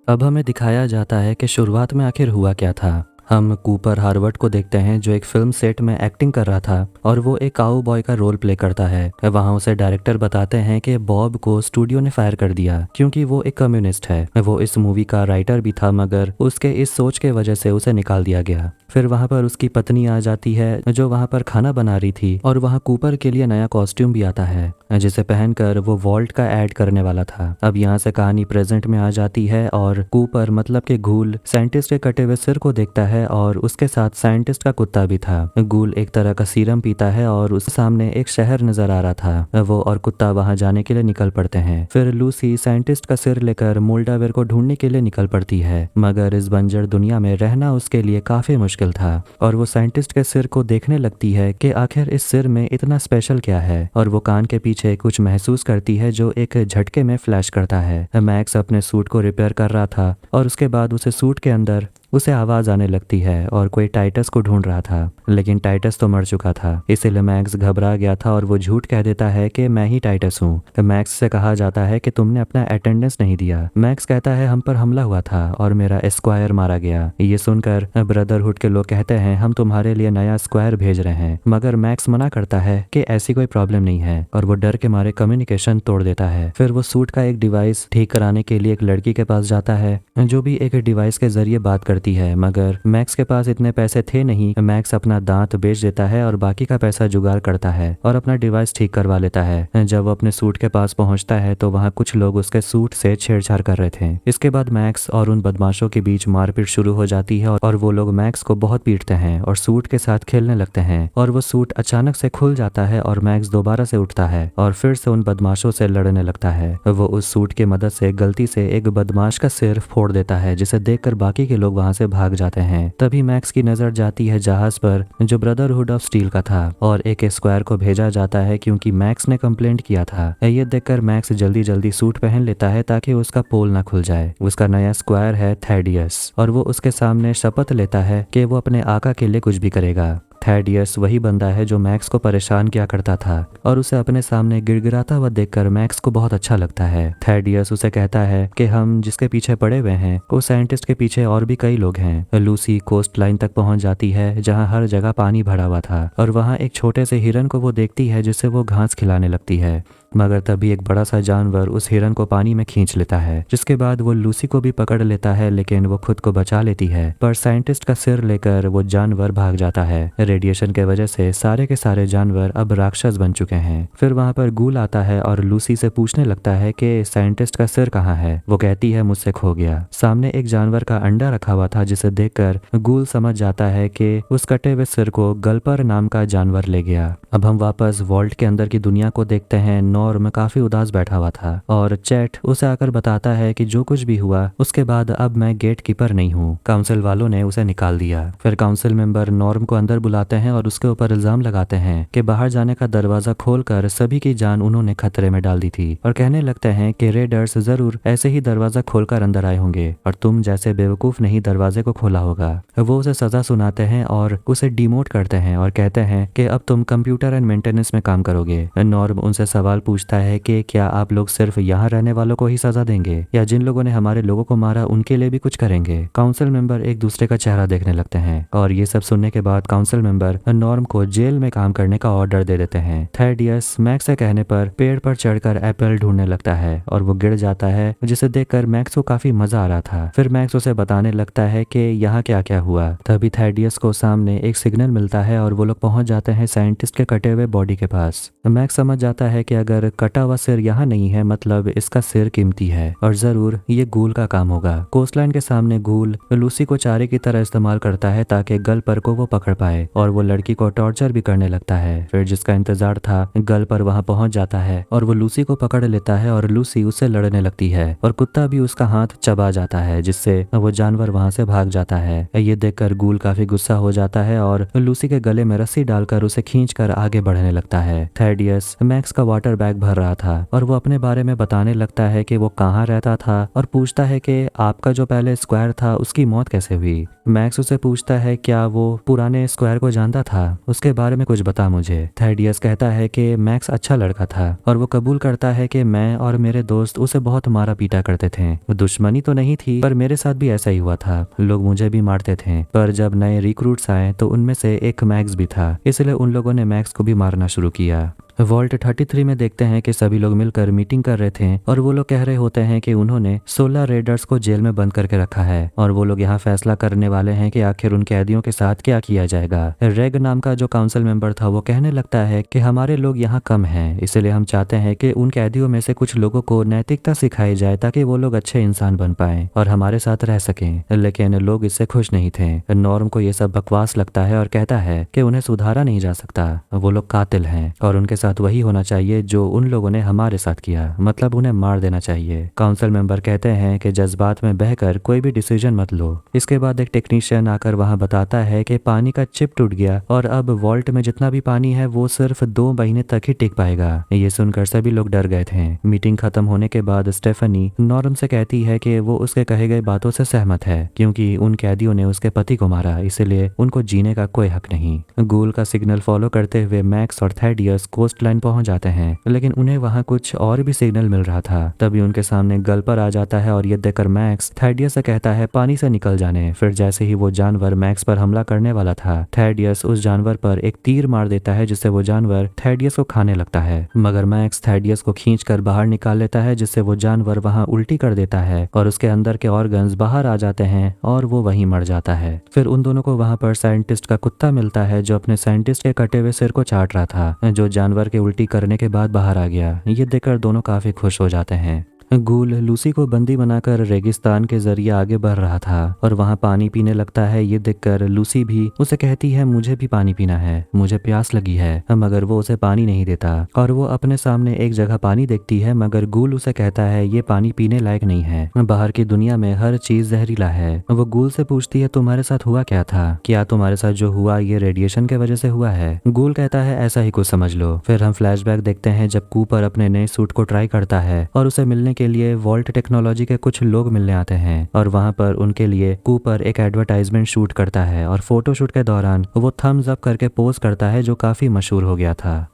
अब हमें दिखाया जाता है कि शुरुआत में आखिर हुआ क्या था। हम कूपर हार्वर्ड को देखते हैं जो एक फिल्म सेट में एक्टिंग कर रहा था और वो एक काऊ बॉय का रोल प्ले करता है। वहाँ उसे डायरेक्टर बताते हैं कि बॉब को स्टूडियो ने फायर कर दिया क्योंकि वो एक कम्युनिस्ट है। वो इस मूवी का राइटर भी था, मगर उसके इस सोच के वजह से उसे निकाल दिया गया। फिर वहाँ पर उसकी पत्नी आ जाती है जो वहाँ पर खाना बना रही थी और वहाँ कूपर के लिए नया कॉस्ट्यूम भी आता है जिसे पहनकर वो वॉल्ट का ऐड करने वाला था। अब यहाँ से कहानी प्रेजेंट में आ जाती है और कूपर मतलब कि गूल साइंटिस्ट के कटे हुए सिर को देखता है और उसके साथ साइंटिस्ट का कुत्ता भी था। गूल एक तरह का सीरम पीता है और उसके सामने एक शहर नजर आ रहा था। वो और कुत्ता वहाँ जाने के लिए निकल पड़ते हैं। फिर लूसी साइंटिस्ट का सिर लेकर मोल्डावेर को ढूंढने के लिए निकल पड़ती है, मगर इस बंजर दुनिया में रहना उसके लिए काफी मुश्किल था। और वो साइंटिस्ट के सिर को देखने लगती है कि आखिर इस सिर में इतना स्पेशल क्या है, और वो कान के पीछे कुछ महसूस करती है जो एक झटके में फ्लैश करता है। मैक्स अपने सूट को रिपेयर कर रहा था और उसके बाद उसे सूट के अंदर उसे आवाज आने लगती है और कोई टाइटस को ढूंढ रहा था, लेकिन टाइटस तो मर चुका था। इसीलिए मैक्स घबरा गया था और वो झूठ कह देता है कि मैं ही टाइटस हूँ। मैक्स से कहा जाता है कि तुमने अपना अटेंडेंस नहीं दिया। मैक्स कहता है हम पर हमला हुआ था और मेरा स्क्वायर मारा गया। ये सुनकर ब्रदरहुड के लोग कहते हैं हम तुम्हारे लिए नया स्क्वायर भेज रहे हैं, मगर मैक्स मना करता है कि ऐसी कोई प्रॉब्लम नहीं है और वो डर के मारे कम्युनिकेशन तोड़ देता है। फिर वो सूट का एक डिवाइस ठीक कराने के लिए एक लड़की के पास जाता है जो भी एक डिवाइस के जरिए बात करती है, मगर मैक्स के पास इतने पैसे थे नहीं। मैक्स अपना दांत बेच देता है और बाकी का पैसा जुगाड़ करता है और अपना डिवाइस ठीक करवा लेता है। जब वो अपने सूट के पास पहुंचता है तो वहाँ कुछ लोग उसके सूट से छेड़छाड़ कर रहे थे। इसके बाद मैक्स और उन बदमाशों के बीच मारपीट शुरू हो जाती है और वो लोग मैक्स को बहुत पीटते हैं और सूट के साथ खेलने लगते हैं और वो सूट अचानक से खुल जाता है और मैक्स दोबारा से उठता है और फिर से उन बदमाशों से लड़ने लगता है। वो उस सूट की मदद से गलती से एक बदमाश का सिर फोड़ देता है, जिसे देखकर बाकी के लोग वहां से भाग जाते हैं। तभी मैक्स की नजर जाती है जहाज पर जो ब्रदरहुड ऑफ स्टील का था और एक स्क्वायर को भेजा जाता है क्योंकि मैक्स ने कंप्लेंट किया था। ये देखकर मैक्स जल्दी जल्दी सूट पहन लेता है ताकि उसका पोल ना खुल जाए। उसका नया स्क्वायर है थैडियस और वो उसके सामने शपथ लेता है कि वो अपने आका के लिए कुछ भी करेगा। थैडियस वही बंदा है जो मैक्स को परेशान किया करता था और उसे अपने सामने गिड़गिड़ाता हुआ देखकर मैक्स को बहुत अच्छा लगता है। थैडियस उसे कहता है कि हम जिसके पीछे पड़े हुए हैं उस साइंटिस्ट के पीछे और भी कई लोग हैं। लूसी कोस्ट लाइन तक पहुंच जाती है जहां हर जगह पानी भरा हुआ था और वहां एक छोटे से हिरन को वो देखती है जिसे वो घास खिलाने लगती है, मगर तभी एक बड़ा सा जानवर उस हिरन को पानी में खींच लेता है, जिसके बाद वो लूसी को भी पकड़ लेता है, लेकिन वो खुद को बचा लेती है। पर साइंटिस्ट का सिर लेकर वो जानवर भाग जाता है। रेडिएशन के वजह से सारे के सारे जानवर अब राक्षस बन चुके हैं। फिर वहाँ पर गूल आता है और लूसी से पूछने लगता है कि साइंटिस्ट का सिर कहाँ है। वो कहती है मुझसे खो गया। सामने एक जानवर का अंडा रखा हुआ था जिसे देखकर गूल समझ जाता है कि उस कटे हुए सिर को गल्पर नाम का जानवर ले गया। अब हम वापस वॉल्ट के अंदर की दुनिया को देखते हैं। नॉर्म काफी उदास बैठा हुआ था और चैट उसे आकर बताता है कि जो कुछ भी हुआ उसके बाद अब मैं गेट कीपर नहीं हूँ। काउंसिल वालों ने उसे निकाल दिया। फिर काउंसिल मेंबर नॉर्म को अंदर बुलाते हैं और उसके ऊपर इल्जाम लगाते हैं कि बाहर जाने का दरवाजा खोलकर सभी की जान उन्होंने खतरे में डाल दी थी और कहने लगते हैं कि रेडर्स जरूर ऐसे ही दरवाजा खोलकर अंदर आए होंगे और तुम जैसे बेवकूफ नहीं दरवाजे को खोला होगा। वो उसे सजा सुनाते हैं और उसे डिमोट करते हैं और कहते हैं कि अब तुम कंप्यूटर एंड मेंटेनेंस में काम करोगे। नॉर्म उनसे सवाल पूछता है कि क्या आप लोग सिर्फ यहाँ रहने वालों को ही सजा देंगे या जिन लोगों ने हमारे लोगों को मारा उनके लिए भी कुछ करेंगे। काउंसिल मेंबर एक दूसरे का चेहरा देखने लगते हैं और ये सब सुनने के बाद काउंसिल मेंबर नॉर्म को जेल में काम करने का ऑर्डर दे देते हैं। थैडियस मैक्स के कहने पर पेड़ पर चढ़कर एप्पल ढूंढने लगता है और वो गिर जाता है, जिसे देखकर मैक्स को काफी मजा आ रहा था। फिर मैक्स उसे बताने लगता है कि यहाँ क्या क्या हुआ। तभी थैडियस को सामने एक सिग्नल मिलता है और वो लोग पहुंच जाते हैं साइंटिस्ट के कटे हुए बॉडी के पास। मैक्स समझ जाता है कि अगर कटा हुआ सिर यहाँ नहीं है मतलब इसका सिर कीमती है और जरूर ये गूल का काम होगा। कोस्टलाइन के सामने गूल लूसी को चारे की तरह इस्तेमाल करता है ताकि गल्पर को वो पकड़ पाए और वो लड़की को टॉर्चर भी करने लगता है। फिर जिसका इंतजार था गल्पर वहां पहुंच जाता है और वो लूसी को पकड़ लेता है और लूसी उससे लड़ने लगती है और कुत्ता भी उसका हाथ चबा जाता है, जिससे वो जानवर वहां से भाग जाता है। ये देखकर गूल काफी गुस्सा हो जाता है और लूसी के गले में रस्सी डालकर उसे खींचकर आगे बढ़ने लगता है। थैडियस मैक्स का वाटर बैग भर रहा था और वो अपने बारे में बताने लगता है कि वो कहाँ रहता था और पूछता है कि आपका जो पहले स्क्वायर था उसकी मौत कैसे हुई। मैक्स उसे पूछता है क्या वो पुराने स्क्वायर को जानता था, उसके बारे में कुछ बता मुझे। थैडियस कहता है कि मैक्स अच्छा लड़का था और वो कबूल करता है कि मैं और मेरे दोस्त उसे बहुत मारा पीटा करते थे। दुश्मनी तो नहीं थी पर मेरे साथ भी ऐसा ही हुआ था, लोग मुझे भी मारते थे, पर जब नए रिक्रूट्स आए तो उनमें से एक मैक्स भी था, इसलिए उन लोगों ने मैक्स को भी मारना शुरू किया। वॉल्ट 33 में देखते हैं कि सभी लोग मिलकर मीटिंग कर रहे थे और वो लोग कह रहे होते हैं कि उन्होंने 16 रेडर्स को जेल में बंद करके रखा है और वो लोग यहाँ फैसला करने वाले हैं कि आखिर उन कैदियों के साथ क्या किया जाएगा। रेग नाम का जो काउंसिल मेंबर था वो कहने लगता है कि हमारे लोग यहाँ कम हैं, इसलिए हम चाहते हैं कि उन कैदियों में से कुछ लोगों को नैतिकता सिखाई जाए ताकि वो लोग अच्छे इंसान बन पाए और हमारे साथ रह सकें। लेकिन लोग इससे खुश नहीं थे। नॉर्म को ये सब बकवास लगता है और कहता है कि उन्हें सुधारा नहीं जा सकता, वो लोग कातिल हैं और उनके साथ वही होना चाहिए जो उन लोगों ने हमारे साथ किया, मतलब उन्हें मार देना चाहिए। काउंसिल मेंबर कहते हैं कि जज्बात में बहकर कोई भी डिसीजन मत लो। इसके बाद एक टेक्नीशियन आकर वहां बताता है कि पानी का चिप टूट गया और अब वॉल्ट में जितना भी पानी है वो सिर्फ 2 महीने तक ही टिक पाएगा। ये सुनकर सभी लोग डर गए थे। मीटिंग खत्म होने के बाद स्टेफनी नॉर्म से कहती है कि वो उसके कहे गए बातों से सहमत है क्योंकि उन कैदियों ने उसके पति को मारा, इसलिए उनको जीने का कोई हक नहीं। गूल का सिग्नल फॉलो करते हुए मैक्स और थैडियस कोस्ट लाइन पहुंच जाते हैं, लेकिन उन्हें वहां कुछ और भी सिग्नल मिल रहा था। तभी उनके सामने गल्पर आ जाता है और ये देखकर मैक्स थैडियस से कहता है पानी से निकल जाने। फिर जैसे ही वो जानवर मैक्स पर हमला करने वाला था, थैडियस उस जानवर पर एक तीर मार देता है जिससे वो जानवर थैडियस को खाने लगता है, मगर मैक्स थैडियस को खींचकर बाहर निकाल लेता है जिससे वो जानवर वहां उल्टी कर देता है और उसके अंदर के ऑर्गन्स बाहर आ जाते हैं और वो वहीं मर जाता है। फिर उन दोनों को वहां पर साइंटिस्ट का कुत्ता मिलता है जो अपने साइंटिस्ट के कटे हुए सिर को चाट रहा था, जो जानवर के उल्टी करने के बाद बाहर आ गया। ये देखकर दोनों काफी खुश हो जाते हैं। गूल लूसी को बंदी बनाकर रेगिस्तान के जरिए आगे बढ़ रहा था और वहां पानी पीने लगता है। ये देखकर लूसी भी उसे कहती है मुझे भी पानी पीना है, मुझे प्यास लगी है, मगर वो उसे पानी नहीं देता और वो अपने सामने एक जगह पानी देखती है, मगर गूल उसे कहता है ये पानी पीने लायक नहीं है, बाहर की दुनिया में हर चीज जहरीला है। वो गूल से पूछती है तुम्हारे साथ हुआ क्या था, क्या तुम्हारे साथ जो हुआ ये रेडिएशन के वजह से हुआ है। गूल कहता है ऐसा ही कुछ समझ लो। फिर हम फ्लैशबैक देखते हैं जब कूपर अपने नए सूट को ट्राई करता है और उसे मिलने के लिए वॉल्ट टेक्नोलॉजी के कुछ लोग मिलने आते हैं और वहां पर उनके लिए कूपर एक एडवर्टाइजमेंट शूट करता है और फोटोशूट के दौरान वो थम्स अप करके पोज करता है जो काफी मशहूर हो गया था।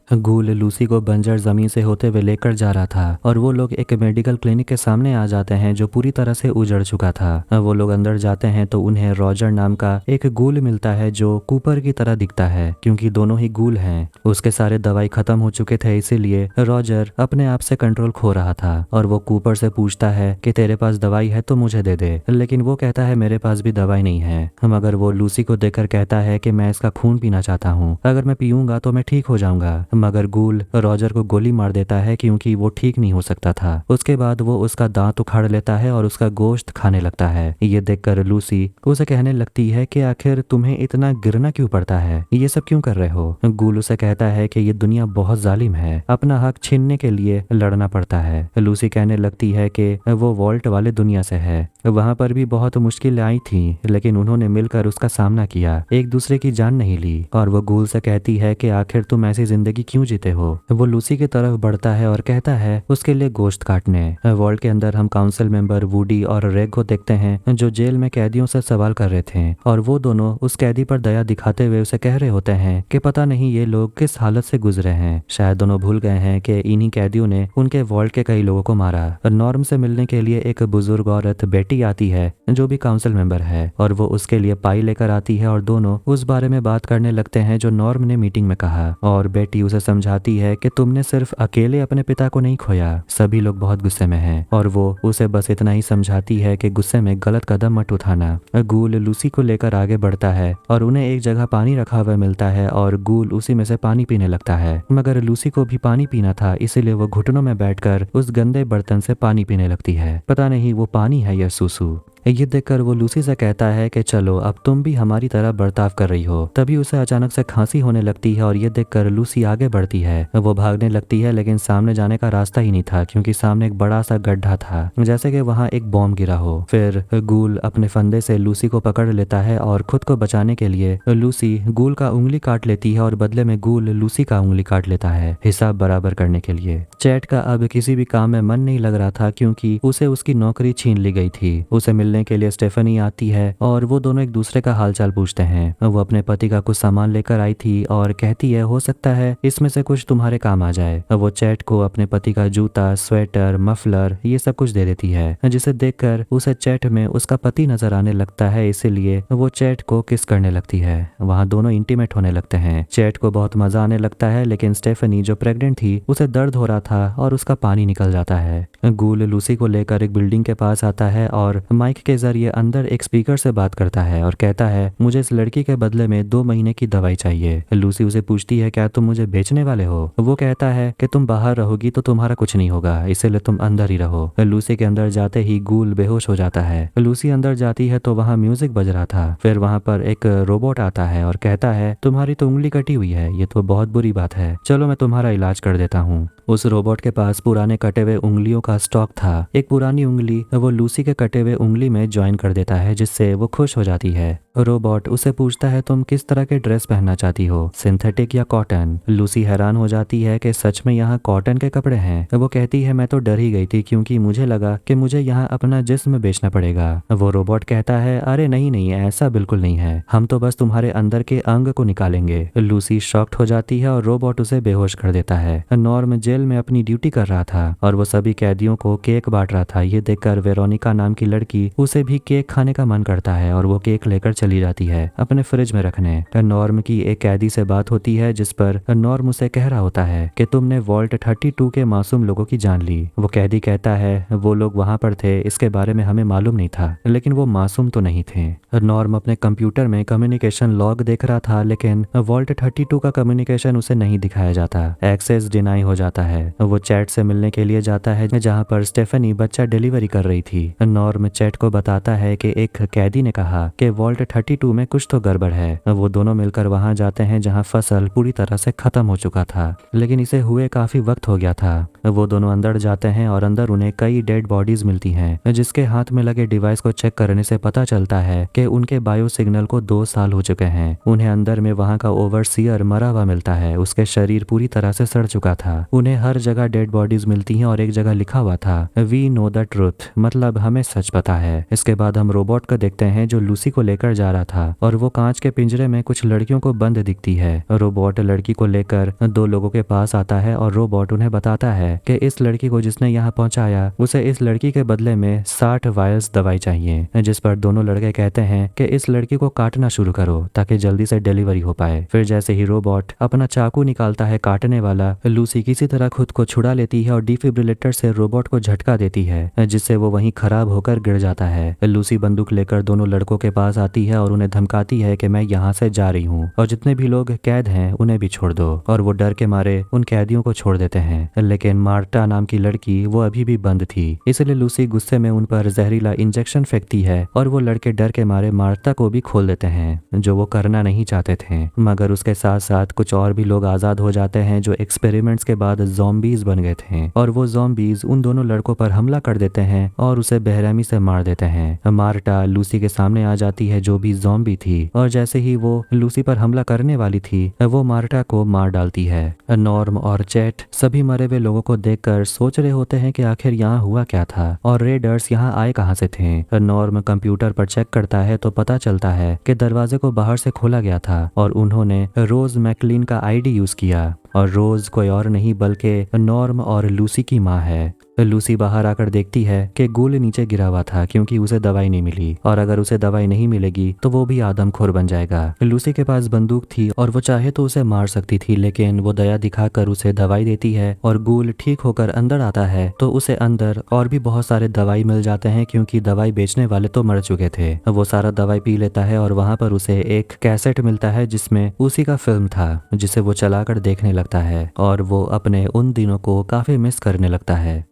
गूल लूसी को बंजर जमीन से होते हुए लेकर जा रहा था और वो लोग एक मेडिकल क्लिनिक के सामने आ जाते हैं जो पूरी तरह से उजड़ चुका था। वो लोग अंदर जाते हैं तो उन्हें रॉजर नाम का एक गूल मिलता है जो कूपर की तरह दिखता है क्योंकि दोनों ही गूल हैं। उसके सारे दवाई खत्म हो चुके थे, इसीलिए रॉजर अपने आप से कंट्रोल खो रहा था और वो कूपर से पूछता है कि तेरे पास दवाई है तो मुझे दे दे, लेकिन वो कहता है मेरे पास भी दवाई नहीं है। मगर वो लूसी को देखकर कहता है कि मैं इसका खून पीना चाहता हूँ, अगर मैं पीऊंगा तो मैं ठीक हो जाऊंगा। मगर गूल रॉजर को गोली मार देता है क्योंकि वो ठीक नहीं हो सकता था। उसके बाद वो उसका दांत उखाड़ लेता है और उसका गोश्त खाने लगता है। ये देखकर लूसी उसे कहने लगती है कि आखिर तुम्हें इतना गिरना क्यों पड़ता है, ये सब क्यों कर रहे हो। गूल उसे कहता है कि ये दुनिया बहुत जालिम है, अपना हक छीनने के लिए लड़ना पड़ता है। लूसी कहने लगती है कि वो वॉल्ट वाले दुनिया से है वहां पर भी बहुत मुश्किलें आई थी, लेकिन उन्होंने मिलकर उसका सामना किया, एक दूसरे की जान नहीं ली। और वो गूल से कहती है कि आखिर तुम ऐसी जिंदगी क्यों जीते हो। वो लूसी की तरफ बढ़ता है और कहता है उसके लिए गोश्त काटने। वॉल्ट के अंदर हम काउंसिल मेंबर वूडी और रेग को देखते हैं जो जेल में कैदियों से सवाल कर रहे थे, और वो दोनों उस कैदी पर दया दिखाते हुए उसे कह रहे होते हैं कि पता नहीं ये लोग किस हालत से गुजरे हैं, शायद दोनों भूल गए हैं कि इन्हीं कैदियों ने उनके वॉल्ट के कई लोगों को मारा। नॉर्म से मिलने के लिए एक बुजुर्ग औरत बेटी आती है जो भी काउंसिल मेंबर है, और वो उसके लिए पाई लेकर आती है और दोनों उस बारे में बात करने लगते हैं जो नॉर्म ने मीटिंग में कहा। और बेटी उसे समझाती है कि तुमने सिर्फ अकेले अपने पिता को नहीं खोया, सभी लोग बहुत गुस्से में हैं। और वो उसे बस इतना ही समझाती है कि गुस्से में गलत कदम मत उठाना। गूल लूसी को लेकर आगे बढ़ता है और उन्हें एक जगह पानी रखा हुआ मिलता है और गूल उसी में से पानी पीने लगता है, मगर लूसी को भी पानी पीना था, इसीलिए वो घुटनों में बैठकर उस गंदे बर्तन से पानी पीने लगती है। पता नहीं वो पानी है या सूसू। ये देखकर वो लूसी से कहता है कि चलो अब तुम भी हमारी तरह बर्ताव कर रही हो। तभी उसे अचानक से खांसी होने लगती है और ये देखकर लूसी आगे बढ़ती है। वो भागने लगती है, लेकिन सामने जाने का रास्ता ही नहीं था क्योंकि सामने एक बड़ा सा गड्ढा था, जैसे कि वहाँ एक बॉम्ब गिरा हो। फिर गूल अपने फंदे से लूसी को पकड़ लेता है और खुद को बचाने के लिए लूसी गूल का उंगली काट लेती है और बदले में गूल लूसी का उंगली काट लेता है, हिसाब बराबर करने के लिए। चैट का अब किसी भी काम में मन नहीं लग रहा था क्योंकि उसे उसकी नौकरी छीन ली गई थी। उसे मिलने के लिए स्टेफनी आती है और वो दोनों एक दूसरे का हालचाल पूछते हैं। वो अपने पति का कुछ सामान लेकर आई थी और कहती है हो सकता है इसमें से कुछ तुम्हारे काम आ जाए। वो चैट को अपने पति का जूता, स्वेटर, मफलर ये सब कुछ दे देती है, जिसे देखकर उसे चैट में उसका पति नजर आने लगता है, इसीलिए वो चैट को किस करने लगती है। वहाँ दोनों इंटीमेट होने लगते हैं। चैट को बहुत मजा आने लगता है, लेकिन स्टेफनी जो प्रेग्नेंट थी उसे दर्द हो रहा था और उसका पानी निकल जाता है। गूल लूसी को लेकर एक बिल्डिंग के पास आता है और माइक के जरिए अंदर एक स्पीकर से बात करता है और कहता है मुझे इस लड़की के बदले में 2 महीने की दवाई चाहिए। लूसी उसे पूछती है क्या तुम मुझे बेचने वाले हो। वो कहता है कि तुम बाहर रहोगी तो तुम्हारा कुछ नहीं होगा, इसीलिए तुम अंदर ही रहो। लूसी के अंदर जाते ही गूल बेहोश हो जाता है। लूसी अंदर जाती है तो वहाँ म्यूजिक बज रहा था। फिर वहाँ पर एक रोबोट आता है और कहता है तुम्हारी तो उंगली कटी हुई है, ये तो बहुत बुरी बात है, चलो मैं तुम्हारा इलाज कर देता हूँ। उस रोबोट के पास पुराने कटे हुए उंगलियों का स्टॉक था। एक पुरानी उंगली वो लूसी के कटे हुए उंगली में ज्वाइन कर देता है, जिससे वो खुश हो जाती है। रोबोट उसे पूछता है तुम किस तरह के ड्रेस पहनना चाहती हो, सिंथेटिक या कॉटन। लूसी हैरान हो जाती है कि सच में यहाँ कॉटन के कपड़े हैं। वो कहती है मैं तो डर ही गई थी क्योंकि मुझे लगा कि मुझे यहाँ अपना जिस्म बेचना पड़ेगा। वो रोबोट कहता है अरे नहीं नहीं, ऐसा बिल्कुल नहीं है, हम तो बस तुम्हारे अंदर के अंग को निकालेंगे। लूसी शॉक्ड हो जाती है और रोबोट उसे बेहोश कर देता है। नॉर्म जेल में अपनी ड्यूटी कर रहा था और वो सभी कैदियों को केक बांट रहा था। ये देखकर वेरोनिका नाम की लड़की उसे भी केक खाने का मन करता है और वो केक लेकर चली जाती है अपने फ्रिज में रखने। नॉर्म की एक कैदी से बात होती है जिस पर नॉर्म उसे कह रहा होता है कि तुमने वॉल्ट 32 के मासूम लोगों की जान ली। वो कैदी कहता है वो लोग वहां पर थे, इसके बारे में हमें मालूम नहीं था, लेकिन वो मासूम तो नहीं थे। नॉर्म अपने कंप्यूटर में कम्युनिकेशन लॉग देख रहा था, लेकिन वॉल्ट 32 का कम्युनिकेशन उसे नहीं दिखाया जाता। एक्सेस डिनाई हो जाता है। वो चैट से मिलने के लिए जाता है जहाँ पर स्टेफनी बच्चा डिलीवरी कर रही थी। नॉर्म चैट को बताता है कि एक कैदी ने कहा कि वॉल्ट 32 में कुछ तो गड़बड़ है। वो दोनों मिलकर वहां जाते हैं जहां फसल पूरी तरह से खत्म हो चुका था, लेकिन इसे हुए काफी वक्त हो गया था। वो दोनों अंदर जाते हैं और अंदर उन्हें कई डेड बॉडीज मिलती हैं, जिसके हाथ में लगे डिवाइस को चेक करने से पता चलता है कि उनके बायो सिग्नल को 2 साल हो चुके हैं। उन्हें अंदर में वहां का ओवरसीयर मरा हुआ मिलता है, उसके शरीर पूरी तरह से सड़ चुका था। उन्हें हर जगह डेड बॉडीज मिलती हैं और एक जगह लिखा हुआ था वी नो द ट्रुथ, मतलब हमें सच पता है। इसके बाद हम रोबोट को देखते हैं जो लूसी को लेकर जा रहा था और वो कांच के पिंजरे में कुछ लड़कियों को बंद दिखती है। रोबोट लड़की को लेकर 2 लोगों के पास आता है और रोबोट उन्हें बताता है कि इस लड़की को जिसने यहाँ पहुंचाया उसे इस लड़की के बदले में 60 वायल्स दवाई चाहिए, जिस पर दोनों लड़के कहते हैं कि इस लड़की को काटना शुरू करो ताकि जल्दी से डिलीवरी हो पाए। फिर जैसे ही रोबोट अपना चाकू निकालता है काटने वाला, लूसी किसी तरह खुद को छुड़ा लेती है और डिफिब्रिलेटर से रोबोट को झटका देती है, जिससे वो वहीं खराब होकर गिर जाता है। लूसी बंदूक लेकर दोनों लड़कों के पास आती है और उन्हें धमकाती है कि मैं यहाँ से जा रही हूँ और जितने भी लोग कैद हैं उन्हें भी छोड़ दो। और वो डर के मारे उन कैदियों को छोड़ देते हैं, लेकिन मार्टा नाम की लड़की वो अभी भी बंद थी। इसलिए लूसी गुस्से में उन पर जहरीला इंजेक्शन फेंकती है और वो लड़के डर के मारे मार्टा को भी खोल देते हैं, जो वो करना नहीं चाहते थे। मगर उसके साथ साथ कुछ और भी लोग आजाद हो जाते हैं जो एक्सपेरिमेंट्स के बाद ज़ॉम्बीज बन गए थे, और वो ज़ॉम्बीज उन दोनों लड़कों पर हमला कर देते हैं और उसे बेरहमी से मार देते हैं। मार्टा लूसी के सामने आ जाती है जो भी ज़ॉम्बी थी, और जैसे ही वो लूसी पर हमला करने वाली थी वो मार्टा को मार डालती है। नॉर्म और चैट सभी मरे हुए लोगों को देखकर सोच रहे होते हैं कि आखिर यहाँ हुआ क्या था और रेडर्स यहाँ आए कहाँ से थे। नॉर्म कंप्यूटर पर चेक करता है तो पता चलता है कि दरवाजे को बाहर से खोला गया था और उन्होंने रोज मैकलिन का आईडी यूज किया, और रोज कोई और नहीं बल्कि नॉर्म और लूसी की माँ है। लूसी बाहर आकर देखती है कि गुल नीचे गिरा हुआ था क्योंकि उसे दवाई नहीं मिली, और अगर उसे दवाई नहीं मिलेगी तो वो भी आदमखोर बन जाएगा। लूसी के पास बंदूक थी और वो चाहे तो उसे मार सकती थी, लेकिन वो दया दिखाकर उसे दवाई देती है और गुल ठीक होकर अंदर आता है तो उसे अंदर और भी बहुत सारे दवाई मिल जाते हैं क्योंकि दवाई बेचने वाले तो मर चुके थे। वो सारा दवाई पी लेता है और वहां पर उसे एक कैसेट मिलता है जिसमें उसी का फिल्म था, जिसे वो चलाकर देखने लगता है और वो अपने उन दिनों को काफी मिस करने लगता है।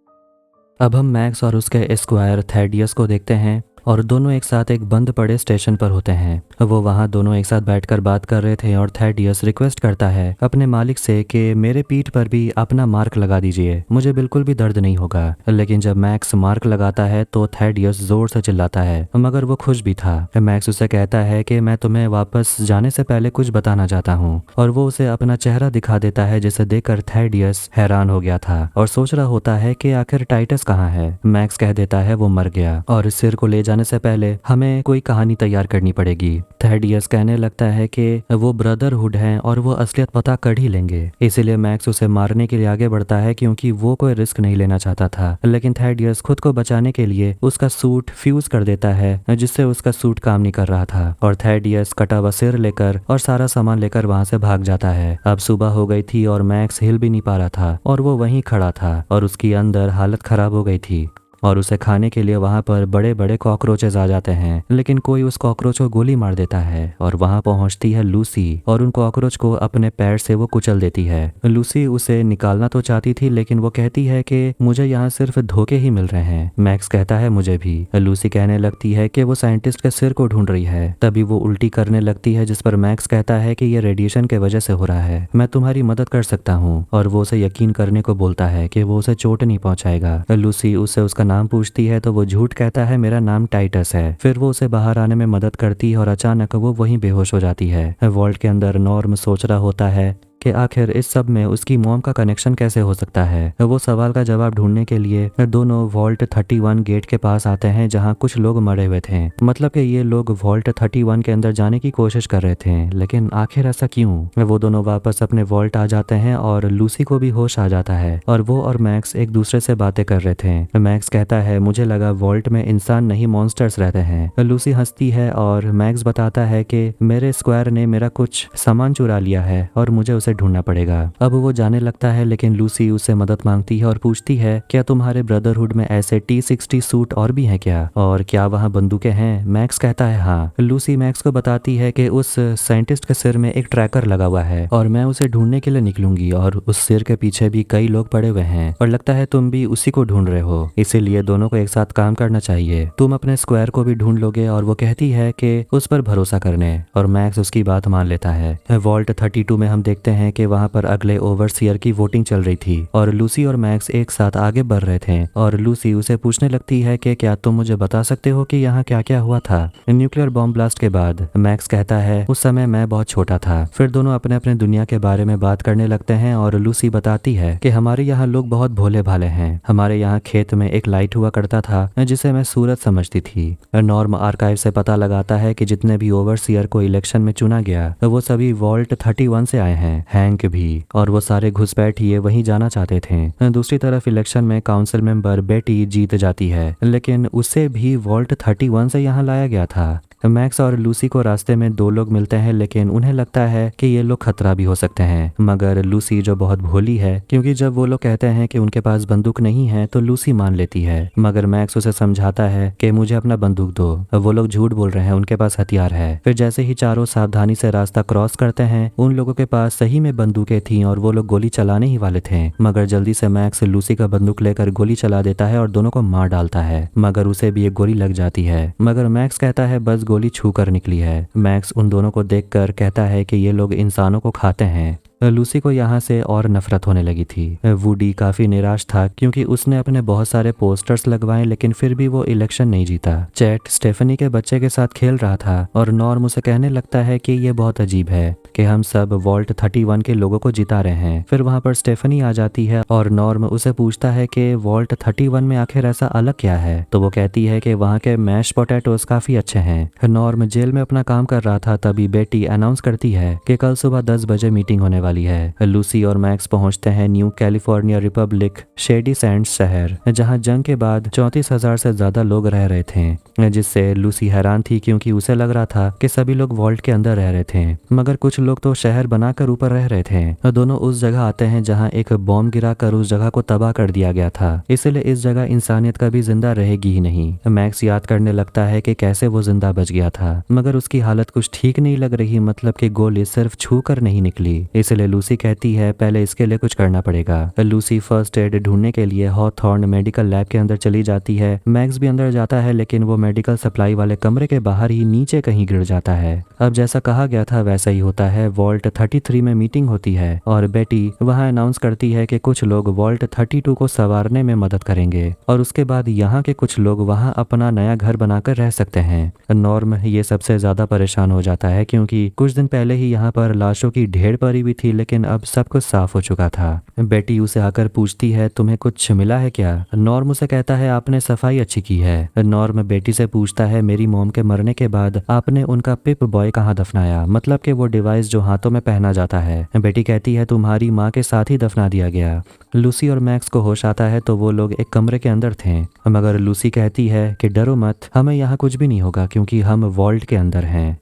अब हम मैक्स और उसके एस्क्वायर थैडियस को देखते हैं, और दोनों एक साथ एक बंद पड़े स्टेशन पर होते हैं। वो वहाँ दोनों एक साथ बैठकर बात कर रहे थे और थैडियस रिक्वेस्ट करता है अपने मालिक से कि मेरे पीठ पर भी अपना मार्क लगा दीजिए, मुझे बिल्कुल भी दर्द नहीं होगा। लेकिन जब मैक्स मार्क लगाता है तो थैडियस जोर से चिल्लाता है, मगर वो खुश भी था। मैक्स उसे कहता है कि मैं तुम्हें वापस जाने से पहले कुछ बताना चाहता हूँ, और वो उसे अपना चेहरा दिखा देता है, जिसे देखकर थैडियस हैरान हो गया था और सोच रहा होता है कि आखिर टाइटस कहाँ है। मैक्स कह देता है वो मर गया और इस सिर को ले से पहले हमें कोई कहानी तैयार करनी पड़ेगी। थैडियस कहने लगता है कि वो ब्रदरहुड हैं और वो असलियत पता कर ही लेंगे। इसीलिए मैक्स उसे मारने के लिए आगे बढ़ता है क्योंकि वो कोई रिस्क नहीं लेना चाहता था, लेकिन थैडियस खुद को बचाने के लिए उसका सूट फ्यूज कर देता है, जिससे उसका सूट काम नहीं कर रहा था, और थैडियस कटा हुआ सिर लेकर और सारा सामान लेकर वहां से भाग जाता है। अब सुबह हो गई थी और मैक्स हिल भी नहीं पा रहा था और वो वहीं खड़ा था और उसकी अंदर हालत खराब हो गई थी, और उसे खाने के लिए वहां पर बड़े बड़े कॉकरोचेस आ जाते हैं। लेकिन कोई उस कॉकरोच को गोली मार देता है और वहां पहुंचती है लूसी और उन कॉकरोच को अपने पैर से वो कुचल देती है। लूसी उसे निकालना तो चाहती थी, लेकिन वो कहती है कि मुझे यहाँ सिर्फ धोखे ही मिल रहे हैं। मैक्स कहता है मुझे भी। लूसी कहने लगती है कि वो साइंटिस्ट के सिर को ढूंढ रही है। तभी वो उल्टी करने लगती है, जिस पर मैक्स कहता है कि ये रेडिएशन के वजह से हो रहा है, मैं तुम्हारी मदद कर सकता हूँ, और वो उसे यकीन करने को बोलता है कि वो उसे चोट नहीं पहुंचाएगा। लूसी उससे उसका नाम पूछती है तो वो झूठ कहता है मेरा नाम टाइटस है। फिर वो उसे बाहर आने में मदद करती है और अचानक वो वहीं बेहोश हो जाती है। वॉल्ट के अंदर नॉर्म सोच रहा होता है कि आखिर इस सब में उसकी मॉम का कनेक्शन कैसे हो सकता है। वो सवाल का जवाब ढूंढने के लिए दोनों वॉल्ट 31 गेट के पास आते हैं जहां कुछ लोग मरे हुए थे। मतलब कि ये लोग वॉल्ट 31 के अंदर जाने की कोशिश कर रहे थे, लेकिन आखिर ऐसा क्यों। वो दोनों वापस अपने वॉल्ट आ जाते हैं और लूसी को भी होश आ जाता है और वो और मैक्स एक दूसरे से बातें कर रहे थे। मैक्स कहता है मुझे लगा वॉल्ट में इंसान नहीं मॉन्स्टर्स रहते हैं। लूसी हंसती है और मैक्स बताता है कि मेरे स्क्वायर ने मेरा कुछ सामान चुरा लिया है और मुझे उसे ढूंढना पड़ेगा। अब वो जाने लगता है, लेकिन लूसी उससे मदद मांगती है और पूछती है क्या तुम्हारे ब्रदरहुड में ऐसे T-60 सूट और भी हैं क्या, और क्या वहाँ बंदूकें हैं। मैक्स कहता है हाँ। लूसी मैक्स को बताती है कि उस साइंटिस्ट के सिर में एक ट्रैकर लगा हुआ है और मैं उसे ढूंढने के लिए निकलूंगी, और उस सिर के पीछे भी कई लोग पड़े हुए हैं और लगता है तुम भी उसी को ढूंढ रहे हो, इसीलिए दोनों को एक साथ काम करना चाहिए। तुम अपने स्क्वायर को भी ढूंढ लोगे। और वो कहती है कि उस पर भरोसा करने, और मैक्स उसकी बात मान लेता है। वॉल्ट 32 में हम देखते हैं कि वहां पर अगले ओवरसियर की वोटिंग चल रही थी और लूसी और मैक्स एक साथ आगे बढ़ रहे थे, और लूसी उसे पूछने लगती है कि क्या तुम मुझे बता सकते हो कि यहाँ क्या क्या हुआ था न्यूक्लियर बॉम्ब ब्लास्ट के बाद। मैक्स कहता है उस समय मैं बहुत छोटा था। फिर दोनों अपने अपने दुनिया के बारे में बात करने लगते हैं और लूसी बताती है कि हमारे यहाँ लोग बहुत भोले भाले हैं। हमारे यहाँ खेत में एक लाइट हुआ करता था जिसे मैं सूरज समझती थी। नॉर्म आर्काइव से पता लगाता है कि जितने भी ओवरसियर को इलेक्शन में चुना गया वो सभी वॉल्ट 31 से आए हैं, हैंक भी, और वो सारे घुसपैठिए वहीं जाना चाहते थे। दूसरी तरफ इलेक्शन में काउंसिल मेंबर बेटी जीत जाती है, लेकिन उसे भी वॉल्ट 31 से यहाँ लाया गया था। मैक्स और लूसी को रास्ते में दो लोग मिलते हैं, लेकिन उन्हें लगता है कि ये लोग खतरा भी हो सकते हैं। मगर लूसी जो बहुत भोली है, क्योंकि जब वो लोग कहते हैं कि उनके पास बंदूक नहीं है तो लूसी मान लेती है। मगर मैक्स उसे समझाता है कि मुझे अपना बंदूक दो, वो लोग झूठ बोल रहे हैं, उनके पास हथियार है। फिर जैसे ही चारों सावधानी से रास्ता क्रॉस करते हैं, उन लोगों के पास सही में बंदूकें थीं और वो लोग गोली चलाने ही वाले थे। मगर जल्दी से मैक्स लूसी का बंदूक लेकर गोली चला देता है और दोनों को मार डालता है, मगर उसे भी एक गोली लग जाती है। मगर मैक्स कहता है बस गोली छू कर निकली है। मैक्स उन दोनों को देखकर कहता है कि ये लोग इंसानों को खाते हैं। लूसी को यहाँ से और नफरत होने लगी थी। वुडी काफी निराश था, क्योंकि उसने अपने बहुत सारे पोस्टर्स लगवाए, लेकिन फिर भी वो इलेक्शन नहीं जीता। चैट स्टेफनी के बच्चे के साथ खेल रहा था और नॉर्म उसे कहने लगता है कि ये बहुत अजीब है कि हम सब वॉल्ट 31 के लोगों को जिता रहे हैं। फिर वहां पर स्टेफनी आ जाती है और नॉर्म उसे पूछता है कि वॉल्ट 31 में आखिर ऐसा अलग क्या है। तो वो कहती है कि वहाँ के मैश पोटैटोस काफी अच्छे हैं। नॉर्म जेल में अपना काम कर रहा था, तभी बेटी अनाउंस करती है कि कल सुबह 10 बजे मीटिंग होने वाली है। लूसी और मैक्स पहुंचते हैं new California Republic shady Sands शहर, जहां जंग के बाद 34,000 से ज्यादा लोग रह रहे थे, जिससे लूसी हैरान थी, क्योंकि उसे लग रहा था कि सभी लोग वॉल्ट के अंदर रह रहे थे, मगर कुछ लोग तो शहर बनाकर ऊपर रह रहे थे। दोनों उस जगह आते हैं जहां एक बॉम्ब गिराकर उस जगह को तबाह कर दिया गया था, इसलिए इस जगह इंसानियत कभी जिंदा रहेगी ही नहीं। मैक्स याद करने लगता है कि कैसे वो जिंदा बच गया था, मगर उसकी हालत कुछ ठीक नहीं लग रही, मतलब कि गोली सिर्फ छू कर नहीं निकली। इसलिए लूसी कहती है पहले इसके लिए कुछ करना पड़ेगा। लूसी फर्स्ट एड ढूंढने के लिए हॉथॉर्न मेडिकल लैब के अंदर चली जाती है। मैक्स भी अंदर जाता है, लेकिन वो मेडिकल सप्लाई वाले कमरे के बाहर ही नीचे कहीं गिर जाता है। अब जैसा कहा गया था वैसा ही होता है। वॉल्ट 33 में मीटिंग होती है और बेटी वहां अनाउंस करती है कि कुछ लोग वॉल्ट 32 को संवारने में मदद करेंगे और उसके बाद यहाँ के कुछ लोग वहां अपना नया घर बनाकर रह सकते हैं। नॉर्म ये सबसे ज्यादा परेशान हो जाता है, क्योंकि कुछ दिन पहले ही यहाँ पर लाशों की ढेर पड़ी हुई थी, लेकिन अब सब कुछ साफ हो चुका था। बेटी उसे आकर पूछती है तुम्हें कुछ मिला है क्या? नॉर्म उसे कहता है आपने सफाई अच्छी की है। नॉर्म बेटी से पूछता है मेरी मॉम के मरने के बाद आपने उनका पिप बॉय कहाँ दफनाया, मतलब कि वो डिवाइस जो हाथों में पहना जाता है। बेटी कहती है तुम्हारी माँ के साथ ही दफना दिया गया। लूसी और मैक्स को होश आता है तो वो लोग एक कमरे के अंदर थे, मगर लूसी कहती है कि डरो मत, हमें यहाँ कुछ भी नहीं होगा क्योंकि हम वॉल्ट के अंदर हैं।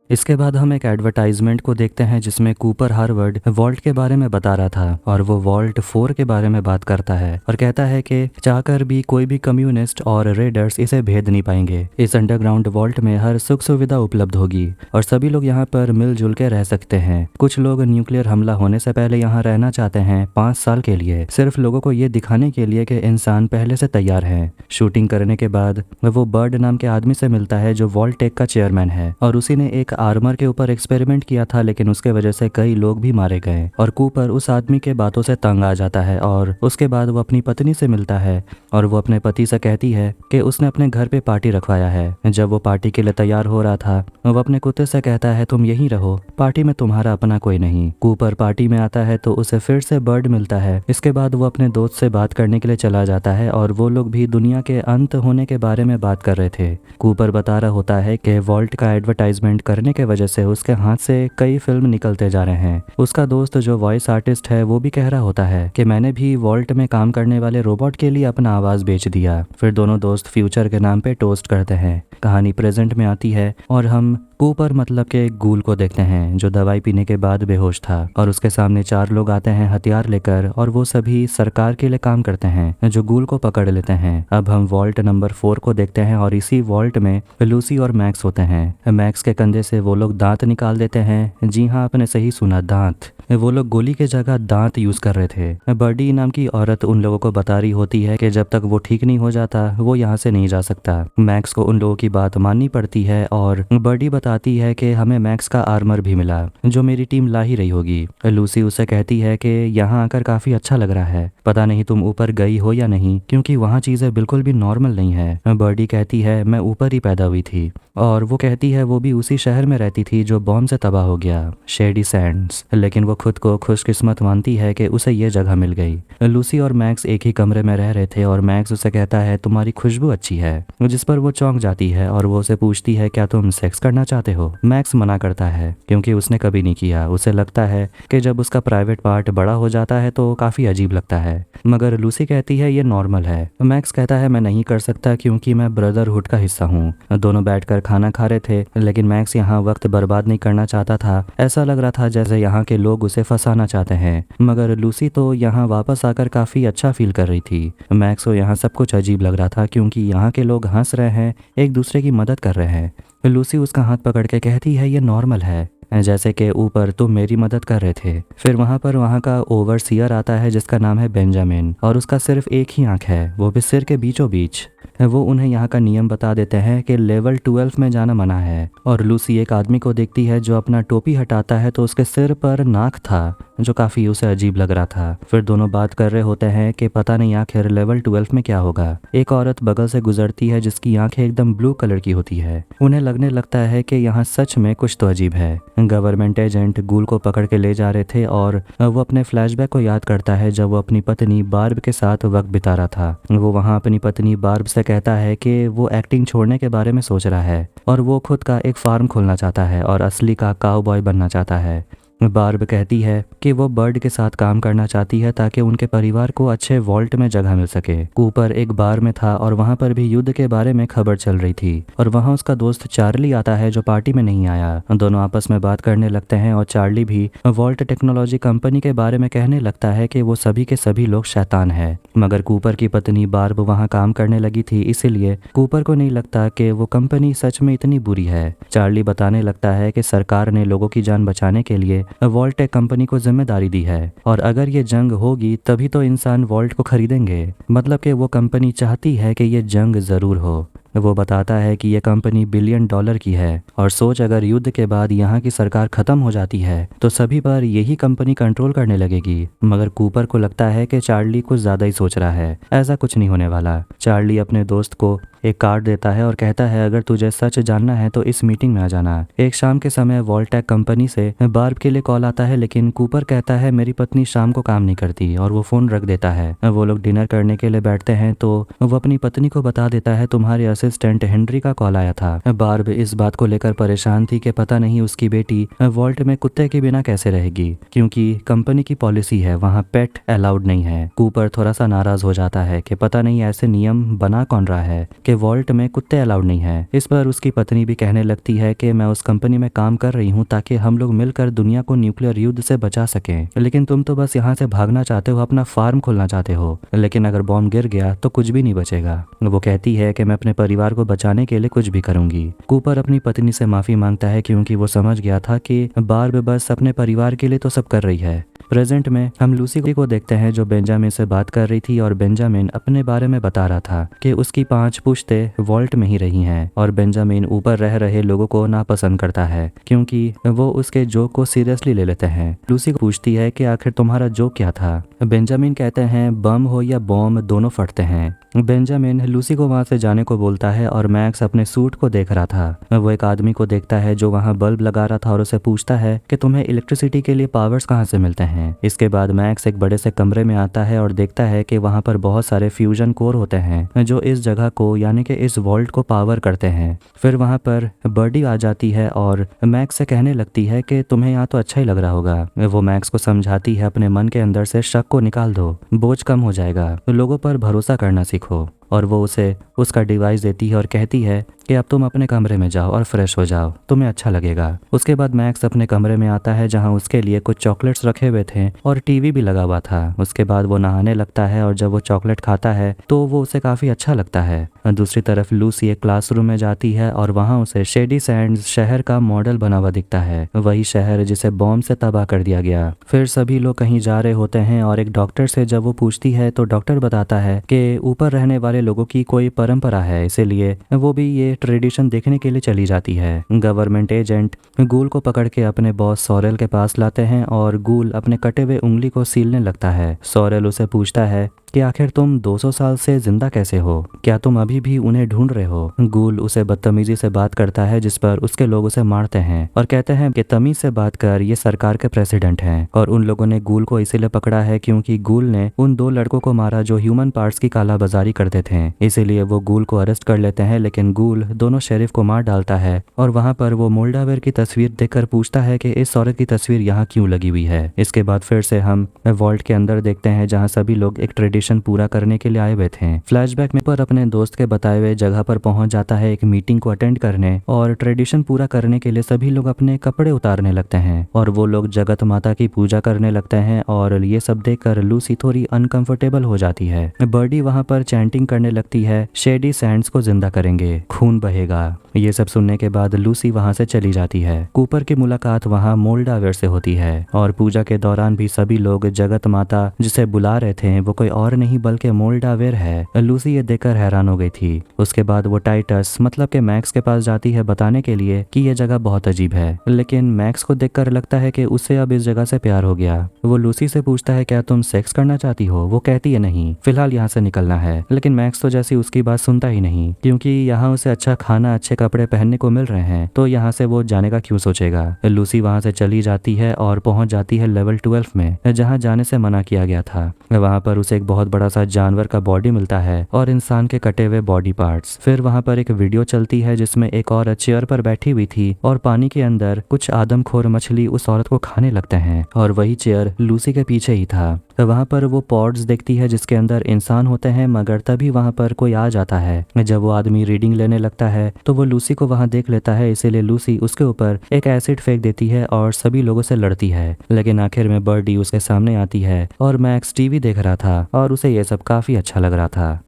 इसके बाद हम एक एडवर्टाइजमेंट को देखते हैं जिसमें कूपर हार्वर्ड वॉल्ट के बारे में बता रहा था और वो वॉल्ट 4 के बारे में बात करता है और कहता है कि चाहकर भी कोई भी कम्युनिस्ट और रेडर्स इसे भेद नहीं पाएंगे। इस अंडरग्राउंड वॉल्ट में हर सुख सुविधा उपलब्ध होगी और सभी लोग यहाँ पर मिलजुल के रह सकते हैं। कुछ लोग न्यूक्लियर हमला होने से पहले यहाँ रहना चाहते हैं 5 साल के लिए, सिर्फ लोगों को ये दिखाने के लिए कि इंसान पहले से तैयार है। शूटिंग करने के बाद वो बर्ड नाम के आदमी से मिलता है जो वॉल्टेक का चेयरमैन है और उसी ने एक आर्मर के ऊपर एक्सपेरिमेंट किया था, लेकिन उसके वजह से कई लोग भी मारे गए और कूपर उस आदमी के बातों से तंग आ जाता है और उसके बाद वो अपनी पत्नी से मिलता है और वो अपने पति से कहती है कि उसने अपने घर पे पार्टी रखवाया है। जब वो पार्टी के लिए तैयार हो रहा था वो अपने कुत्ते से कहता है तुम यहीं रहो, पार्टी में तुम्हारा अपना कोई नहीं। कूपर पार्टी में आता है तो उसे फिर से बर्ड मिलता है। इसके बाद वो अपने दोस्त से बात करने के लिए चला जाता है और वो लोग भी दुनिया के अंत होने के बारे में बात कर रहे थे। कूपर बता रहा होता है कि वॉल्ट का एडवर्टाइजमेंट करने के वजह से उसके हाथ से कई फिल्म निकलते जा रहे हैं। उसका दोस्त जो वॉइस आर्टिस्ट है वो भी कह रहा होता है कि मैंने भी वॉल्ट में काम करने वाले रोबोट के लिए अपना आवाज बेच दिया। फिर दोनों दोस्त फ्यूचर के नाम पे टोस्ट करते हैं। कहानी प्रेजेंट में आती है और हम कूपर मतलब के एक गूल को देखते हैं जो दवाई पीने के बाद बेहोश था और उसके सामने 4 लोग आते हैं हथियार लेकर और वो सभी सरकार के लिए काम करते हैं जो गूल को पकड़ लेते हैं। अब हम वॉल्ट नंबर 4 को देखते हैं और इसी वॉल्ट में लूसी और मैक्स होते हैं। मैक्स के कंधे से वो लोग दांत निकाल देते हैं। जी हाँ, आपने सही सुना, दांत। वो लोग गोली के जगह दांत यूज कर रहे थे। बर्डी नाम की औरत उन लोगों को बता रही होती है कि जब तक वो ठीक नहीं हो जाता वो यहाँ से नहीं जा सकता। मैक्स को उन लोगों की बात माननी पड़ती है और बर्डी बताती है कि हमें मैक्स का आर्मर भी मिला जो मेरी टीम ला ही रही होगी। लूसी उसे कहती है कि यहाँ आकर काफी अच्छा लग रहा है, पता नहीं तुम ऊपर गई हो या नहीं क्योंकि वहाँ चीजें बिल्कुल भी नॉर्मल नहीं है। बर्डी कहती है मैं ऊपर ही पैदा हुई थी और वो कहती है वो भी उसी शहर में रहती थी जो बॉम्ब से तबाह हो गया, शेडी सैंड्स, लेकिन वो खुद को खुशकिस्मत मानती है कि उसे ये जगह मिल गई। लूसी और मैक्स एक ही कमरे में रह रहे थे और मैक्स उसे कहता है तुम्हारी खुशबू अच्छी है, जिस पर वो चौंक जाती है और वो उसे पूछती है क्या तुम सेक्स करना चाहते हो। मैक्स मना करता है क्योंकि उसने कभी नहीं किया। उसे लगता है कि जब उसका प्राइवेट पार्ट बड़ा हो जाता है तो काफी अजीब लगता है, मगर लूसी कहती है ये नॉर्मल है। मैक्स कहता है मैं नहीं कर सकता क्योंकि मैं ब्रदरहुड का हिस्सा हूँ। दोनों बैठकर खाना खा रहे थे, लेकिन मैक्स यहाँ वक्त बर्बाद नहीं करना चाहता था। ऐसा लग रहा था जैसे यहाँ के लोग उसे फंसाना चाहते हैं, मगर लूसी तो यहाँ वापस आकर काफी अच्छा फील कर रही थी। मैक्स को यहाँ सब कुछ अजीब लग रहा था क्योंकि यहाँ के लोग हंस रहे हैं, एक दूसरे की मदद कर रहे हैं। लूसी उसका हाथ पकड़ के कहती है ये नॉर्मल है, जैसे कि ऊपर तुम मेरी मदद कर रहे थे। फिर वहाँ का ओवरसीयर आता है जिसका नाम है बेंजामिन, और उसका सिर्फ एक ही आंख है, वो भी सिर के बीचों बीच। वो उन्हें यहाँ का नियम बता देते हैं कि लेवल 12 में जाना मना है। और लूसी एक आदमी को देखती है जो अपना टोपी हटाता है तो उसके सिर पर नाक था, जो काफी उसे अजीब लग रहा था। फिर दोनों बात कर रहे होते हैं कि पता नहीं आखिर लेवल 12 में क्या होगा। एक औरत बगल से गुजरती है जिसकी आंखें एकदम ब्लू कलर की होती है। उन्हें लगने लगता है कि यहाँ सच में कुछ तो अजीब है। गवर्नमेंट एजेंट गूल को पकड़ के ले जा रहे थे और वो अपने फ्लैशबैक को याद करता है जब वो अपनी पत्नी बार्ब के साथ वक्त बिता रहा था। वो वहाँ अपनी पत्नी बार्ब से कहता है कि वो एक्टिंग छोड़ने के बारे में सोच रहा है और वो खुद का एक फार्म खोलना चाहता है और असली का काउबॉय बनना चाहता है। बार्ब कहती है कि वो बर्ड के साथ काम करना चाहती है ताकि उनके परिवार को अच्छे वॉल्ट में जगह मिल सके। कूपर एक बार में था और वहाँ पर भी युद्ध के बारे में खबर चल रही थी और वहाँ उसका दोस्त चार्ली आता है जो पार्टी में नहीं आया। दोनों आपस में बात करने लगते हैं और चार्ली भी वॉल्ट टेक्नोलॉजी कंपनी के बारे में कहने लगता है कि वो सभी के सभी लोग शैतान है, मगर कूपर की पत्नी बार्ब वहाँ काम करने लगी थी, इसीलिए कूपर को नहीं लगता कि वो कंपनी सच में इतनी बुरी है। चार्ली बताने लगता है कि सरकार ने लोगों की जान बचाने के लिए वॉल्टेक कंपनी को जिम्मेदारी दी है और अगर ये जंग होगी तभी तो इंसान वॉल्ट को खरीदेंगे, मतलब कि वो कंपनी चाहती है कि ये जंग जरूर हो। वो बताता है कि ये कंपनी $1 बिलियन की है और सोच अगर युद्ध के बाद यहाँ की सरकार खत्म हो जाती है तो सभी पर यही कंपनी कंट्रोल करने लगेगी। मगर कूपर को लगता है कि चार्ली कुछ ज्यादा ही सोच रहा है, ऐसा कुछ नहीं होने वाला। चार्ली अपने दोस्त को एक कार्ड देता है और कहता है अगर तुझे सच जानना है तो इस मीटिंग में आ जाना। एक शाम के समय वॉल्टेक कंपनी से बार्ब के लिए कॉल आता है, लेकिन कूपर कहता है मेरी पत्नी शाम को काम नहीं करती और वो फोन रख देता है। वो लोग डिनर करने के लिए बैठते हैं तो वो अपनी पत्नी को बता देता है तुम्हारे असिस्टेंट हेनरी का कॉल आया था। बार्ब इस बात को लेकर परेशान थी कि पता नहीं उसकी बेटी वॉल्ट में कुत्ते के बिना कैसे रहेगी, क्योंकि कंपनी की पॉलिसी है वहाँ पेट अलाउड नहीं है। कूपर थोड़ा सा नाराज हो जाता है कि पता नहीं ऐसे नियम बना कौन रहा है कि वॉल्ट में कुत्ते अलाउड नहीं है। इस पर उसकी पत्नी भी कहने लगती है कि मैं उस कंपनी में काम कर रही हूँ ताकि हम लोग मिलकर दुनिया को न्यूक्लियर युद्ध से बचा सकें, लेकिन तुम तो बस यहाँ से भागना चाहते हो, अपना फार्म खोलना चाहते हो, लेकिन अगर बॉम्ब गिर गया तो कुछ भी नहीं बचेगा। वो कहती है कि मैं अपने परिवार को बचाने के लिए कुछ भी करूंगी। कूपर अपनी पत्नी से माफी मांगता है क्योंकि वो समझ गया था कि बार्ब बस अपने परिवार के लिए तो सब कर रही है। प्रेजेंट में हम लूसी को देखते हैं जो बेंजामिन से बात कर रही थी और बेंजामिन अपने बारे में बता रहा था कि उसकी 5 पुश्तें वॉल्ट में ही रही हैं और बेंजामिन ऊपर रह रहे लोगों को नापसंद करता है क्योंकि वो उसके जोक को सीरियसली ले लेते हैं। लूसी को पूछती है कि आखिर तुम्हारा जोक क्या था। बेंजामिन कहते हैं बम हो या बॉम्ब दोनों फटते हैं। बेंजामिन लूसी को वहां से जाने को बोलता है और मैक्स अपने सूट को देख रहा था। वो एक आदमी को देखता है जो वहां बल्ब लगा रहा था और उसे पूछता है कि तुम्हें इलेक्ट्रिसिटी के लिए पावर्स कहाँ से मिलते हैं। इसके बाद मैक्स एक बड़े से कमरे में आता है और देखता है कि वहां पर बहुत सारे फ्यूजन कोर होते हैं जो इस जगह को यानी कि इस वॉल्ट को पावर करते हैं। फिर वहां पर बर्डी आ जाती है और मैक्स से कहने लगती है कि तुम्हें यहाँ तो अच्छा ही लग रहा होगा। वो मैक्स को समझाती है अपने मन के अंदर से शक को निकाल दो, बोझ कम हो जाएगा, लोगों पर भरोसा करना सीखो। और वो उसे उसका डिवाइस देती है और कहती है कि अब तुम अपने कमरे में जाओ और फ्रेश हो जाओ, तुम्हें अच्छा लगेगा। उसके बाद मैक्स अपने कमरे में आता है जहां उसके लिए कुछ चॉकलेट्स रखे हुए थे और टीवी भी लगा हुआ था। उसके बाद वो नहाने लगता है और जब वो चॉकलेट खाता है तो वो उसे काफी अच्छा लगता है। दूसरी तरफ लूसी एक क्लासरूम में जाती है और वहां उसे शेडी सैंड्स शहर का मॉडल बना हुआ दिखता है, वही शहर जिसे बॉम्ब से तबाह कर दिया गया। फिर सभी लोग कहीं जा रहे होते हैं और एक डॉक्टर से जब वो पूछती है तो डॉक्टर बताता है कि ऊपर रहने वाले लोगों की कोई परंपरा है, इसीलिए वो भी ये ट्रेडिशन देखने के लिए चली जाती है। गवर्नमेंट एजेंट गूल को पकड़ के अपने बॉस सॉरेल के पास लाते हैं और गूल अपने कटे हुए उंगली को सीलने लगता है। सॉरेल उसे पूछता है कि आखिर तुम 200 साल से जिंदा कैसे हो, क्या तुम अभी भी उन्हें ढूंढ रहे हो। गूल उसे बदतमीजी से बात करता है जिस पर उसके लोग उसे मारते हैं और कहते हैं कि तमीज से बात कर, ये सरकार के प्रेसिडेंट हैं। और उन लोगों ने गूल को इसीलिए पकड़ा है क्योंकि गूल ने उन 2 लड़कों को मारा जो ह्यूमन पार्ट्स की कालाबाजारी करते थे। इसीलिए वो गूल को अरेस्ट कर लेते हैं, लेकिन गूल दोनों शेरिफ को मार डालता है और वहां पर वो मोल्डावेर की तस्वीर देखकर पूछता है कि इस औरत की तस्वीर यहाँ क्यों लगी हुई है। इसके बाद फिर से हम वॉल्ट के अंदर देखते हैं जहाँ सभी लोग एक ट्रेडिशन पूरा करने के लिए आए हुए थे। फ्लैशबैक में पर अपने दोस्त के बताए हुए जगह पर पहुंच जाता है एक मीटिंग को अटेंड करने, और ट्रेडिशन पूरा करने के लिए सभी लोग अपने कपड़े उतारने लगते हैं और वो लोग जगत माता की पूजा करने लगते हैं। और ये सब देखकर लूसी थोड़ी अनकंफर्टेबल हो जाती है। बर्डी वहां पर चैंटिंग करने लगती है, शेडी सैंड्स को जिंदा करेंगे, खून बहेगा। ये सब सुनने के बाद लूसी वहां से चली जाती है। कूपर की मुलाकात वहां मोल्डावेर से होती है और पूजा के दौरान भी सभी लोग जगत माता जिसे बुला रहे थे वो कोई और नहीं बल्कि मोल्डावेर है। लूसी ये देखकर हैरान हो गई थी। उसके बाद वो टाइटस मतलब के मैक्स के पास जाती है बताने के लिए कि ये जगह बहुत अजीब है, लेकिन मैक्स को देखकर लगता है कि उसे अब इस जगह से प्यार हो गया। वो लूसी से पूछता है क्या तुम सेक्स करना चाहती हो। वो कहती है नहीं, फिलहाल यहाँ से निकलना है। लेकिन मैक्स तो जैसी उसकी बात सुनता ही नहीं, क्योंकि यहाँ उसे अच्छा खाना अच्छे कपड़े पहनने को मिल रहे हैं, तो यहाँ से वो जाने का क्यों सोचेगा। लूसी वहां से चली जाती है और पहुंच जाती है लेवल 12 में, जहाँ जाने से मना किया गया था। वहां पर उसे एक बहुत बड़ा सा जानवर का बॉडी मिलता है और इंसान के कटे हुए बॉडी पार्ट्स। फिर वहां पर एक वीडियो चलती है जिसमें एक औरत चेयर पर बैठी हुई थी और पानी के अंदर कुछ आदमखोर मछली उस औरत को खाने लगते हैं, और वही चेयर लूसी के पीछे ही था। वहां पर वो पॉड्स देखती है जिसके अंदर इंसान होते हैं, मगर तभी वहां पर कोई आ जाता है। जब वो आदमी रीडिंग लेने लगता है तो वो लूसी को वहां देख लेता है, इसीलिए लूसी उसके ऊपर एक एसिड फेंक देती है और सभी लोगों से लड़ती है। लेकिन आखिर में बर्डी उसके सामने आती है और मैक्स टीवी देख रहा था और उसे ये सब काफी अच्छा लग रहा था।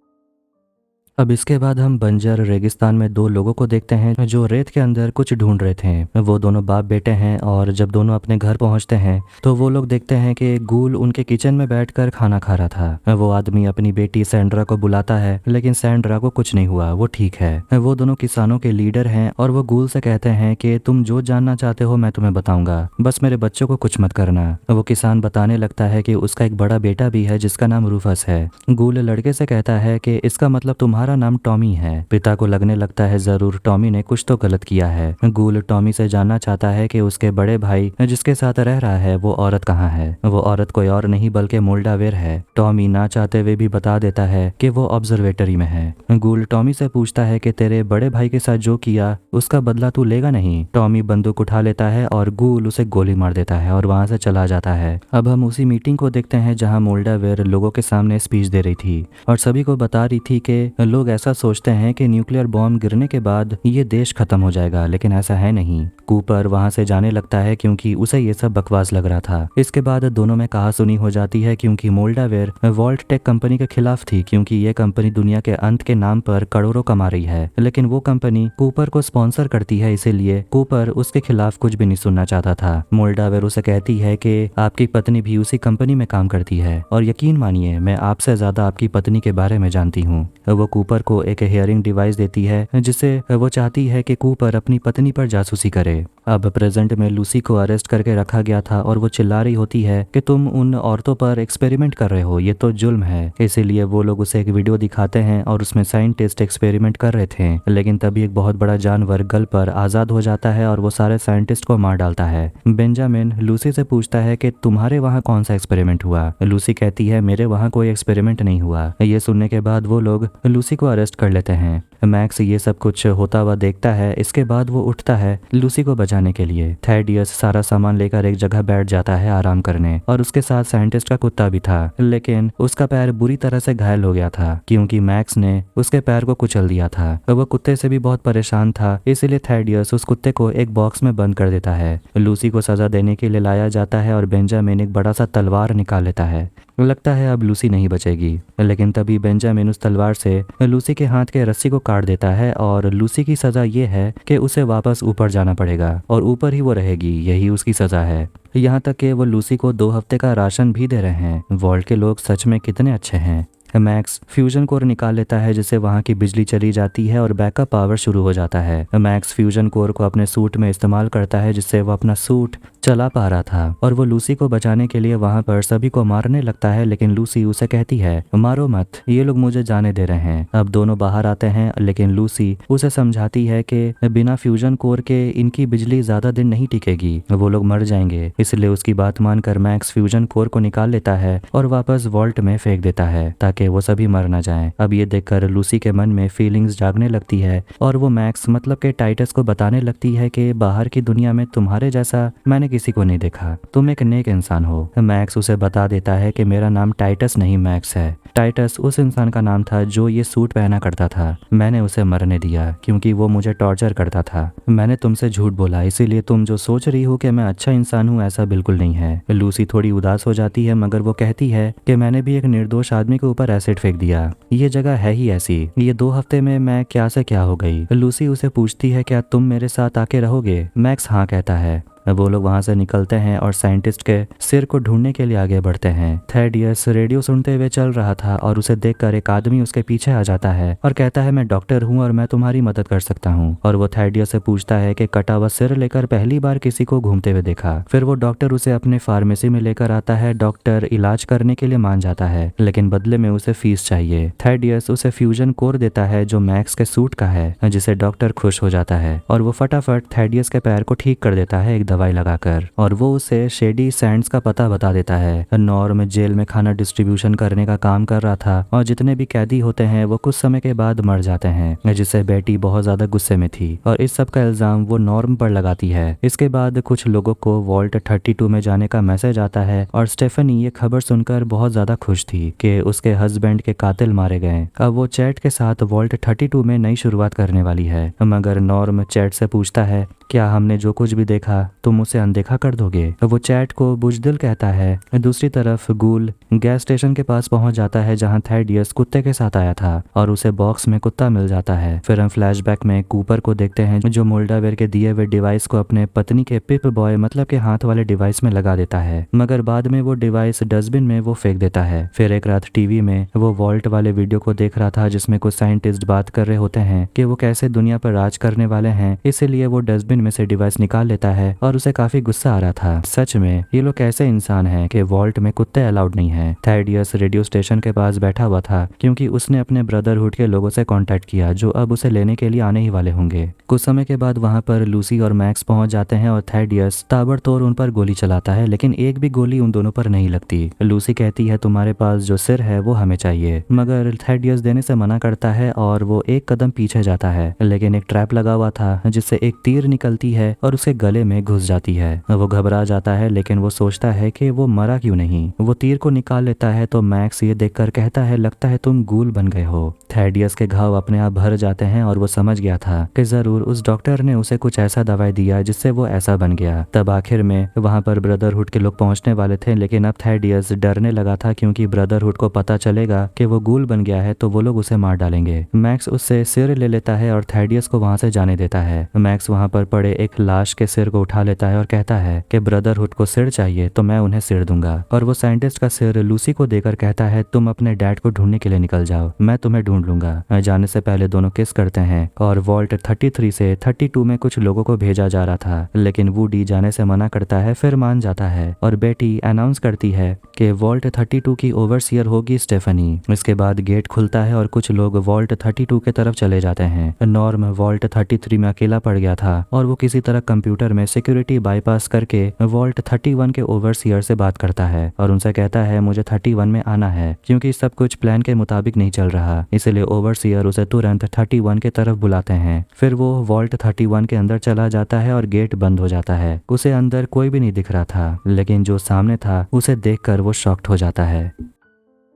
अब इसके बाद हम बंजर रेगिस्तान में 2 लोगों को देखते हैं जो रेत के अंदर कुछ ढूंढ रहे थे। वो दोनों बाप बेटे हैं और जब दोनों अपने घर पहुंचते हैं तो वो लोग देखते हैं कि गूल उनके किचन में बैठकर खाना खा रहा था। वो आदमी अपनी बेटी सैंड्रा को बुलाता है, लेकिन सैंड्रा को कुछ नहीं हुआ, वो ठीक है। वो दोनों किसानों के लीडर हैं और वो गूल से कहते हैं कि तुम जो जानना चाहते हो मैं तुम्हें बताऊंगा, बस मेरे बच्चों को कुछ मत करना। वो किसान बताने लगता है कि उसका एक बड़ा बेटा भी है जिसका नाम रूफस है। गूल लड़के से कहता है कि इसका मतलब तुम्हारा नाम टॉमी है। पिता को लगने लगता है जरूर टॉमी ने कुछ तो गलत किया है। गूल टॉमी से जानना चाहता है कि उसके बड़े भाई जिसके साथ रह रहा है वो औरत कहाँ है। वो औरत कोई और नहीं बल्कि मोल्डावेर है। टॉमी ना चाहते हुए भी बता देता है कि वो ऑब्जर्वेटरी में है। गूल टॉमी से पूछता है कि तेरे बड़े भाई के साथ जो किया उसका बदला तू लेगा नहीं। टॉमी बंदूक उठा लेता है और गूल उसे गोली मार देता है और वहां से चला जाता है। अब हम उसी मीटिंग को देखते हैं जहाँ मोल्डावेर लोगों के सामने स्पीच दे रही थी और सभी को बता रही थी कि लोग ऐसा सोचते हैं कि न्यूक्लियर बॉम्ब गिरने के बाद ये देश खत्म हो जाएगा, लेकिन ऐसा है नहीं। कूपर वहां से जाने लगता है क्योंकि उसे ये सब बकवास लग रहा था। इसके बाद दोनों में कहासुनी हो जाती है क्योंकि मोल्डावेर वॉल्ट टेक कंपनी के खिलाफ थी, क्योंकि ये कंपनी दुनिया के अंत के नाम पर करोड़ों कमा रही है, लेकिन वो कंपनी कूपर को स्पॉन्सर करती है, इसीलिए कूपर उसके खिलाफ कुछ भी नहीं सुनना चाहता था। मोल्डावेर उसे कहती है कि आपकी पत्नी भी उसी कंपनी में काम करती है और यकीन मानिए मैं आपसे ज्यादा आपकी पत्नी के बारे में जानती हूँ। वो कूपर को एक हियरिंग डिवाइस देती है जिसे वो चाहती है कि कूपर अपनी पत्नी पर जासूसी करे। अब प्रेजेंट में लूसी को अरेस्ट करके रखा गया था और वो चिल्ला रही होती है कि तुम उन औरतों पर एक्सपेरिमेंट कर रहे हो, ये तो जुल्म है। इसीलिए वो लोग उसे एक वीडियो दिखाते हैं और उसमें साइंटिस्ट एक्सपेरिमेंट कर रहे थे, लेकिन तभी एक बहुत बड़ा जानवर गल पर आजाद हो जाता है और वो सारे साइंटिस्ट को मार डालता है। बेंजामिन लूसी से पूछता है कि तुम्हारे वहाँ कौन सा एक्सपेरिमेंट हुआ। लूसी कहती है मेरे वहाँ कोई एक्सपेरिमेंट नहीं हुआ। ये सुनने के बाद वो लोग लूसी को अरेस्ट कर लेते हैं। मैक्स ये सब कुछ होता हुआ देखता है। इसके बाद वो उठता है लूसी को बचाने के लिए। थैडियस सारा सामान लेकर एक जगह बैठ जाता है आराम करने, और उसके साथ साइंटिस्ट का कुत्ता भी था, लेकिन उसका पैर बुरी तरह से घायल हो गया था क्योंकि मैक्स ने उसके पैर को कुचल दिया था। वो कुत्ते से भी बहुत परेशान था, इसीलिए थैडियस उस कुत्ते को एक बॉक्स में बंद कर देता है। लूसी को सजा देने के लिए लाया जाता है और बेंजामिन एक बड़ा सा तलवार निकाल लेता है। लगता है अब लूसी नहीं बचेगी, लेकिन तभी बेंजामिन उस तलवार से लूसी के हाथ के रस्सी को काट देता है और लूसी की सजा ये है कि उसे वापस ऊपर जाना पड़ेगा और ऊपर ही वो रहेगी, यही उसकी सजा है। यहाँ तक कि वो लूसी को 2 हफ्ते का राशन भी दे रहे हैं। वॉल्ट के लोग सच में कितने अच्छे हैं। मैक्स फ्यूजन कोर निकाल लेता है जिससे वहाँ की बिजली चली जाती है और बैकअप पावर शुरू हो जाता है। मैक्स फ्यूजन कोर को अपने सूट में इस्तेमाल करता है जिससे वो अपना सूट चला पा रहा था और वो लूसी को बचाने के लिए वहाँ पर सभी को मारने लगता है, लेकिन लूसी उसे कहती है मारो मत, ये लोग मुझे जाने दे रहे हैं। अब दोनों बाहर आते हैं, लेकिन लूसी उसे समझाती है कि बिना फ्यूजन कोर के इनकी बिजली ज्यादा दिन नहीं टिकेगी, वो लोग मर जाएंगे। इसलिए उसकी बात मानकर मैक्स फ्यूजन कोर को निकाल लेता है और वापस वॉल्ट में फेंक देता है ताकि वो सभी मर ना जाएं। अब ये देखकर लूसी के मन में फीलिंग्स जागने लगती है और वो मैक्स मतलब के टाइटस को बताने लगती है कि बाहर की दुनिया में तुम्हारे जैसा मैंने किसी को नहीं देखा, तुम एक नेक इंसान हो। मैक्स उसे बता देता है कि मेरा नाम टाइटस नहीं मैक्स है। टाइटस उस इंसान का नाम था जो ये सूट पहना करता था। मैंने उसे मरने दिया क्योंकि वो मुझे टॉर्चर करता था। मैंने तुमसे झूठ बोला, इसीलिए तुम जो सोच रही हो कि मैं अच्छा इंसान हूँ, ऐसा बिल्कुल नहीं है। लूसी थोड़ी उदास हो जाती है, मगर वो कहती है कि मैंने भी एक निर्दोष आदमी के ऊपर एसिड फेंक दिया। ये जगह है ही ऐसी, ये 2 हफ्ते में मैं क्या से क्या हो गई। लूसी उसे पूछती है क्या तुम मेरे साथ आके रहोगे? मैक्स हाँ कहता है। वो लोग वहां से निकलते हैं और साइंटिस्ट के सिर को ढूंढने के लिए आगे बढ़ते हैं। थेडियस रेडियो सुनते हुए चल रहा था और उसे देखकर एक आदमी उसके पीछे आ जाता है और कहता है मैं डॉक्टर हूँ और मैं तुम्हारी मदद कर सकता हूँ। और वो थेडियस से पूछता है कि कटा हुआ सिर लेकर पहली बार किसी को घूमते हुए देखा। फिर वो डॉक्टर उसे अपने फार्मेसी में लेकर आता है। डॉक्टर इलाज करने के लिए मान जाता है, लेकिन बदले में उसे फीस चाहिए। थेडियस उसे फ्यूजन कोर देता है जो मैक्स के सूट का है, जिसे डॉक्टर खुश हो जाता है और वो फटाफट थेडियस के पैर को ठीक कर देता है दवाई लगाकर। और वो उसे शेडी सैंड्स का पता बता देता है। नॉर्म जेल में खाना डिस्ट्रीब्यूशन करने का काम कर रहा था और जितने भी कैदी होते हैं वो कुछ समय के बाद मर जाते हैं, जिससे बेटी बहुत ज्यादा गुस्से में थी और इस सब का इल्जाम वो नॉर्म पर लगाती है। इसके बाद कुछ लोगों को वॉल्ट 32 में जाने का मैसेज आता है और स्टेफनी ये खबर सुनकर बहुत ज्यादा खुश थी कि उसके हस्बैंड के कातिल मारे गए। अब वो चैट के साथ वॉल्ट 32 में नई शुरुआत करने वाली है, मगर नॉर्म चैट से पूछता है क्या हमने जो कुछ भी देखा तुम उसे अनदेखा कर दोगे? वो चैट को बुजदिल कहता है। दूसरी तरफ गूल गैस स्टेशन के पास पहुंच जाता है जहां थेडियस कुत्ते के साथ आया था और उसे बॉक्स में कुत्ता मिल जाता है। फिर हम फ्लैशबैक में कूपर को देखते हैं जो मोल्डावेयर के दिए हुए डिवाइस को अपने पत्नी के पिप बॉय मतलब के हाथ वाले डिवाइस में लगा देता है, मगर बाद में वो डिवाइस डस्टबिन में वो फेंक देता है। फिर एक रात टीवी में वो वॉल्ट वाले वीडियो को देख रहा था जिसमें कुछ साइंटिस्ट बात कर रहे होते हैं कि वो कैसे दुनिया पर राज करने वाले हैं, इसीलिए वो डस्टबिन में से डिवाइस निकाल लेता है और उसे काफी गुस्सा आ रहा था। सच में ये लोग कैसे इंसान हैं कि वॉल्ट में कुत्ते अलाउड नहीं है। थेडियस रेडियो स्टेशन के पास बैठा हुआ था क्योंकि उसने अपने ब्रदरहुड के लोगों से कांटेक्ट किया जो अब उसे लेने के लिए आने ही वाले होंगे। कुछ समय के बाद वहां पर लूसी और मैक्स पहुंच जाते हैं और थेडियस ताबड़तोड़ उन पर गोली चलाता है, लेकिन एक भी गोली उन दोनों पर नहीं लगती। लूसी कहती है तुम्हारे पास जो सिर है वो हमें चाहिए, मगर थेडियस देने से मना करता है और वो एक कदम पीछे जाता है, लेकिन एक ट्रैप लगा हुआ था जिससे एक तीर निकलती है और उसके गले में घुस जाती है। वो घबरा जाता है, लेकिन वो सोचता है कि वो मरा क्यों नहीं। वो तीर को निकाल लेता है तो मैक्स ये देखकर कहता है लगता है तुम गूल बन गए हो। थेडियस के घाव अपने आप भर जाते हैं और वो समझ गया था कि जरूर उस डॉक्टर ने उसे कुछ ऐसा दवाई दिया जिससे वो ऐसा बन गया। तब आखिर में वहां पर ब्रदरहुड के लोग पहुंचने वाले थे, लेकिन अब थेडियस डरने लगा था क्योंकि ब्रदरहुड को पता चलेगा कि वो गूल बन गया है तो वो लोग उसे मार डालेंगे। मैक्स उससे सिर ले लेता है और थेडियस को वहां से जाने देता है। मैक्स वहां पर पड़े एक लाश के सिर को उठा लेता है और कहता है कि ब्रदरहुड को सिर चाहिए तो मैं उन्हें सिर दूंगा। और वो साइंटिस्ट का सिर लूसी को देकर कहता है तुम अपने डैड को ढूंढने के लिए निकल जाओ, मैं तुम्हें ढूंढ लूंगा। जाने से पहले दोनों किस करते हैं और वॉल्ट 33 से 32 में कुछ लोगों को भेजा जा रहा था, लेकिन वूडी जाने से मना करता है, फिर मान जाता है और बेटी अनाउंस करती है कि वॉल्ट 32 की ओवरसियर होगी स्टेफनी। इसके बाद गेट खुलता है और कुछ लोग वॉल्ट 32 के तरफ चले जाते हैं। नॉर्म वॉल्ट 33 में अकेला पड़ गया था और वो किसी तरह कंप्यूटर में सिक्योरिटी बाईपास करके वॉल्ट 31 के ओवरसियर से बात करता है और उनसे कहता है मुझे 31 में आना है क्योंकि सब कुछ प्लान के मुताबिक नहीं चल रहा, इसलिए ओवरसियर उसे तुरंत 31 के तरफ बुलाते हैं। फिर वो वॉल्ट 31 के अंदर चला जाता है और गेट बंद हो जाता है। उसे अंदर कोई भी नहीं दिख रहा था, लेकिन जो सामने था उसे देखकर वो शॉक्ड हो जाता है।